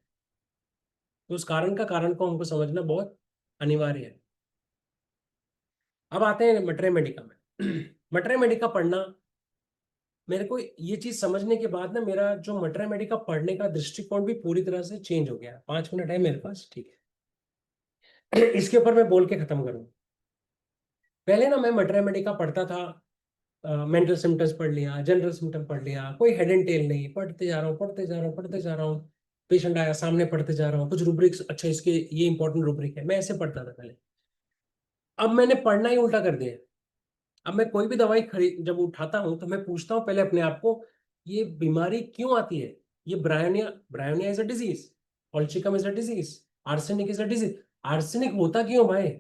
तो उस कारण का कारण को हमको समझना बहुत अनिवार्य है। अब आते हैं मटरे मेडिका में। मटरे मेडिका पढ़ना, मेरे को ये चीज समझने के बाद ना, मेरा जो मटरे मेडिका पढ़ने का दृष्टिकोण भी पूरी तरह से चेंज हो गया। 5 मिनट है मेरे पास, ठीक है। इसके ऊपर मैं बोल के खत्म करूंगा। पहले ना मैं मटरे मेडिका पढ़ता था, मेंटल सिम्टम्स पढ़ लिया, जनरल सिम्टम पढ़ लिया, कोई हेड एंड टेल नहीं, पढ़ते जा रहा हूँ पढ़ते जा रहा हूँ पढ़ते जा रहा हूँ। पेशेंट आया सामने, पढ़ते जा रहा हूँ, कुछ रूब्रिक्स, अच्छा इसके ये इंपॉर्टेंट रूब्रिक है, मैं ऐसे पढ़ता था पहले। अब मैंने पढ़ना ही उल्टा कर दिया। अब मैं कोई भी दवाई खरीद जब उठाता हूँ, तो मैं पूछता हूँ पहले अपने आप को, ये बीमारी क्यों आती है। ये bryonia, bryonia is a disease, colchicum is a disease, arsenic is a disease. Arsenic होता क्यों भाई,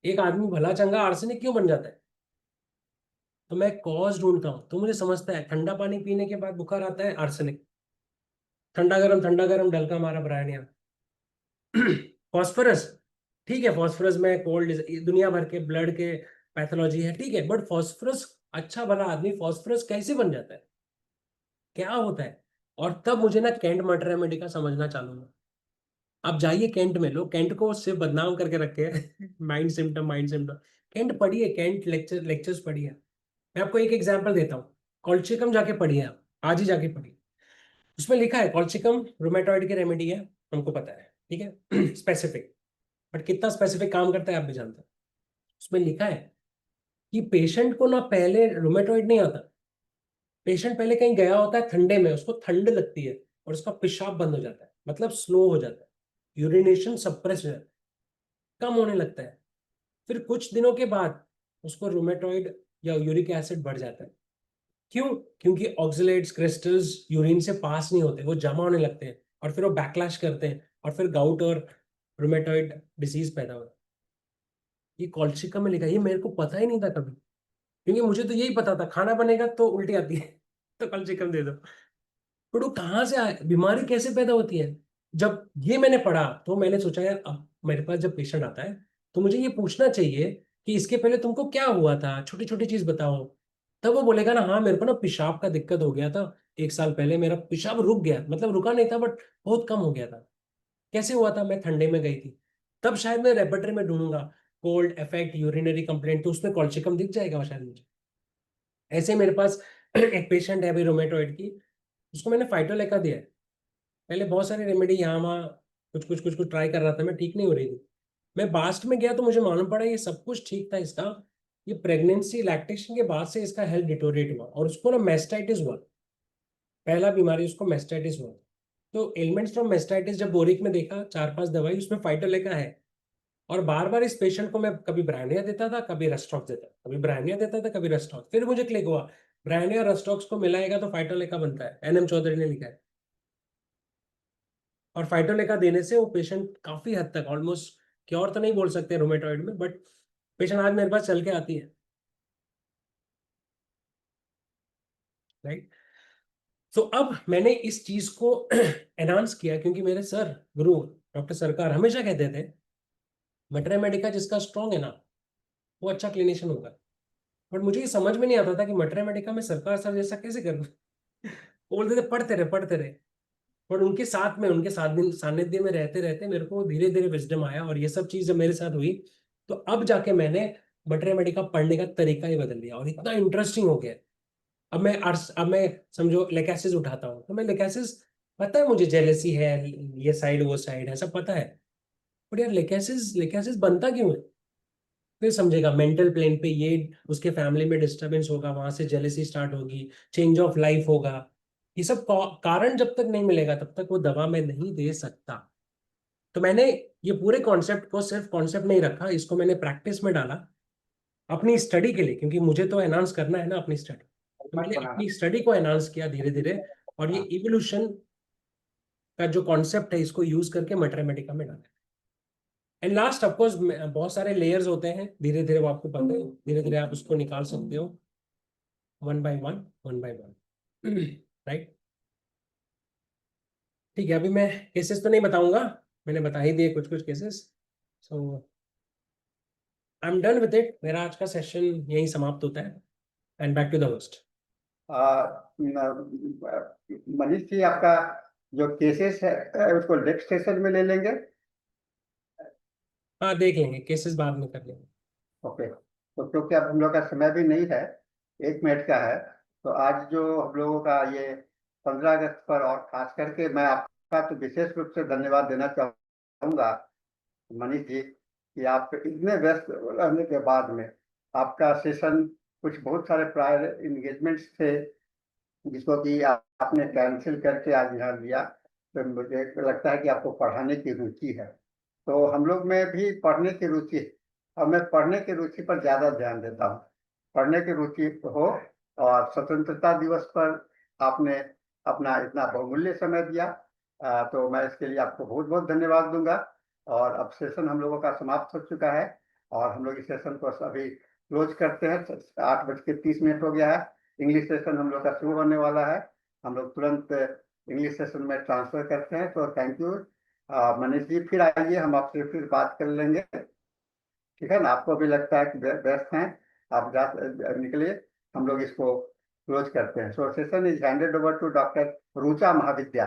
एक आदमी भला चंगा आर्सेनिक क्यों बन जाता है। तो मैं कॉज ढूंढता हूँ, तो मुझे समझता है ठंडा पानी पीने के बाद बुखार आता है, आर्सेनिक। ठंडा गरम डलका मारा, ब्रायोनिया। फॉस्फोरस, ठीक है, फॉस्फोरस में कोल्ड, दुनिया भर के ब्लड के पैथोलॉजी है, ठीक है, बट फॉस्फोरस, अच्छा भला आदमी फॉस्फोरस कैसे बन जाता है, क्या होता है। और तब मुझे ना कैंट मटर मेडिका समझना चालू हुआ। अब जाइए कैंट में, लोग कैंट को उससे बदनाम करके रखे हैं। Mind symptom, mind symptom. Kent पढ़िए, कैंट लेक्चर्स पढ़िए। मैं आपको एक एग्जांपल देता हूँ, कॉल्चिकम जाके पढ़िए आप, आज ही जाके पढ़िए। उसमें लिखा है कॉल्चिकम रूमेटॉइड की रेमेडी है, हमको पता है, ठीक है। स्पेसिफिक, बट कितना स्पेसिफिक काम करता है आप भी जानते हैं। उसमें लिखा है कि पेशेंट को ना पहले रूमेटॉइड नहीं आता, पेशेंट पहले कहीं गया होता है ठंडे में, उसको ठंड लगती है, और उसका पेशाब बंद हो जाता है, मतलब स्लो हो जाता है, यूरिनेशन सप्रेस हो जाता है, कम होने लगता है। फिर कुछ दिनों के बाद उसको रूमेटॉइड या यूरिक एसिड बढ़ जाता है। क्यों? क्योंकि ऑक्सलेट्स क्रिस्टल्स यूरिन से पास नहीं होते, वो जमा होने लगते हैं, और फिर वो बैकलैश करते हैं, और फिर गाउट और रूमेटॉइड डिजीज पैदा होता है। ये कॉल्शिकम में लिखा है, ये मेरे को पता ही नहीं था कभी, क्योंकि मुझे तो यही पता था खाना बनेगा तो उल्टी आती है तो कॉल्शिकम दे दो। पर वो कहाँ से आया, बीमारी कैसे पैदा होती है, जब ये मैंने पढ़ा तो मैंने सोचा यार अब मेरे पास जब पेशेंट आता है तो मुझे ये पूछना चाहिए कि इसके पहले तुमको क्या हुआ था, छोटी छोटी चीज बताओ। तब वो बोलेगा ना हाँ मेरे को ना पेशाब का दिक्कत हो गया था, 1 साल पहले मेरा पेशाब रुक गया, मतलब रुका नहीं था बट बहुत कम हो गया था। कैसे हुआ था, मैं ठंडे में गई थी। तब शायद मैं रेपर्टरी में ढूंढूंगा कोल्ड इफेक्ट यूरिनरी कंप्लेंट, तो उसमें कॉल्शिकम दिख जाएगा शायद मुझे। ऐसे मेरे पास एक पेशेंट है अभी रोमेटॉइड की, उसको मैंने फाइटोलेका दिया है। पहले बहुत सारे रेमेडी यहाँ वहाँ कुछ कुछ ट्राई कर रहा था मैं, ठीक नहीं हो रही थी। मैं बास्ट में गया तो मुझे मालूम पड़ा ये सब कुछ ठीक था इसका, ये प्रेगनेंसी लैक्टेशन के बाद से इसका हेल्थ डिटोरेट हुआ और उसको ना मेस्टाइटिस हुआ। पहला बीमारी उसको मेस्टाइटिस हुआ। तो एलिमेंट्स फ्रॉम मेस्टाइटिस जब बोरिक में देखा 4-5 दवाई उसमें फाइटोलेका है। और बार बार इस पेशेंट को मैं कभी ब्रायनिया देता था, कभी रेस्टॉक्स देता, कभी ब्रायनिया देता था, कभी रेस्टॉक्स। फिर मुझे क्लिक हुआ ब्रायनिया रेस्टॉक्स को मिलाएगा तो फाइटोलेका बनता है, एनएम चौधरी ने लिखा है। और फाइटोलेका देने से वो पेशेंट काफी हद तक ऑलमोस्ट क्योर तो नहीं बोल सकते रोमेटॉइड में, बट पेशेंट आज मेरे पास चल के आती है, राइट। तो अब मैंने इस चीज को एनहांस किया क्योंकि मेरे सर गुरु डॉक्टर सरकार हमेशा कहते थे मटरे मेडिका जिसका स्ट्रांग है ना वो अच्छा क्लिनिशियन होगा। बट मुझे ये समझ में नहीं आता था कि मटरे मेडिका में सरकार सर जैसा कैसे करूँ बोलते थे पढ़ते रहे। बट उनके साथ में उनके साथ दिन सानिध्य में रहते रहते मेरे को धीरे धीरे विजडम आया और ये सब चीज जब मेरे साथ हुई तो अब जाके मैंने मटरे मेडिका पढ़ने का तरीका ही बदल दिया और इतना इंटरेस्टिंग हो गया। अब मैं समझो लेकेसिस उठाता हूँ तो मैं लेकेसिस, पता है मुझे जेलेसी है, ये साइड वो साइड है, सब पता है। बट यार लेकेसिस लेकेसिस बनता क्यों है, फिर समझेगा मेंटल प्लेन पे ये उसके फैमिली में डिस्टरबेंस होगा, वहां से जेलेसी स्टार्ट होगी, चेंज ऑफ लाइफ होगा। ये सब कारण जब तक नहीं मिलेगा तब तक वो दवा में नहीं दे सकता। तो मैंने ये पूरे कॉन्सेप्ट को सिर्फ कॉन्सेप्ट नहीं रखा, इसको मैंने प्रैक्टिस में डाला अपनी स्टडी के लिए, क्योंकि मुझे तो एनहांस करना है ना अपनी स्टडी। तो मैंने बनाना। अपनी स्टडी को एनहांस किया धीरे धीरे और ये इवोल्यूशन का जो कॉन्सेप्ट है इसको यूज करके मैथमेटिका में डाला। एंड लास्ट ऑफकोर्स बहुत सारे लेयर्स होते हैं, धीरे धीरे वो आपको पता है, धीरे धीरे आप उसको निकाल सकते हो वन बाय वन राइट। ठीक है, अभी मैं केसेस तो नहीं बताऊंगा, मैंने बता ही दिए कुछ कुछ cases. So I am done with it, मेरा आज का सेशन यही समाप्त होता है and back to the host. Manish ji, आपका जो केसेस है उसको नेक्स्ट सेशन में ले लेंगे। हाँ देख लेंगे, केसेस बाद में कर लेंगे। ओके, तो क्योंकि अब हम लोग का समय भी नहीं है, 1 मिनट का है, तो आज जो हम लोगों का ये 15 अगस्त पर, और खास करके मैं आपका तो विशेष रूप से धन्यवाद देना चाहूँगा मनीष जी कि आप इतने व्यस्त रहने के बाद में आपका सेशन, कुछ बहुत सारे प्रायर इंगेजमेंट्स थे जिसको कि आपने कैंसिल करके आज यहाँ लिया। तो मुझे लगता है कि आपको पढ़ाने की रुचि है, तो हम लोग में भी पढ़ने की रुचि है और मैं पढ़ने की रुचि पर ज़्यादा ध्यान देता हूँ। पढ़ने की रुचि हो, और स्वतंत्रता दिवस पर आपने अपना इतना बहुमूल्य समय दिया, तो मैं इसके लिए आपको बहुत बहुत धन्यवाद दूंगा। और अब सेशन हम लोगों का समाप्त हो चुका है और हम लोग इस सेशन को अभी क्लोज करते हैं। 8:30 हो गया है। इंग्लिश सेशन हम लोग का शुरू होने वाला है, हम लोग तुरंत इंग्लिश सेशन में ट्रांसफर करते हैं। तो थैंक यू मनीष जी, फिर आइए, हम आपसे फिर बात कर लेंगे, ठीक है ना। आपको भी लगता है कि व्यस्त हैं, आप जा निकलिए, हम लोग इसको क्लोज करते हैं। So session is handed over to doctor Rucha Mahavidya.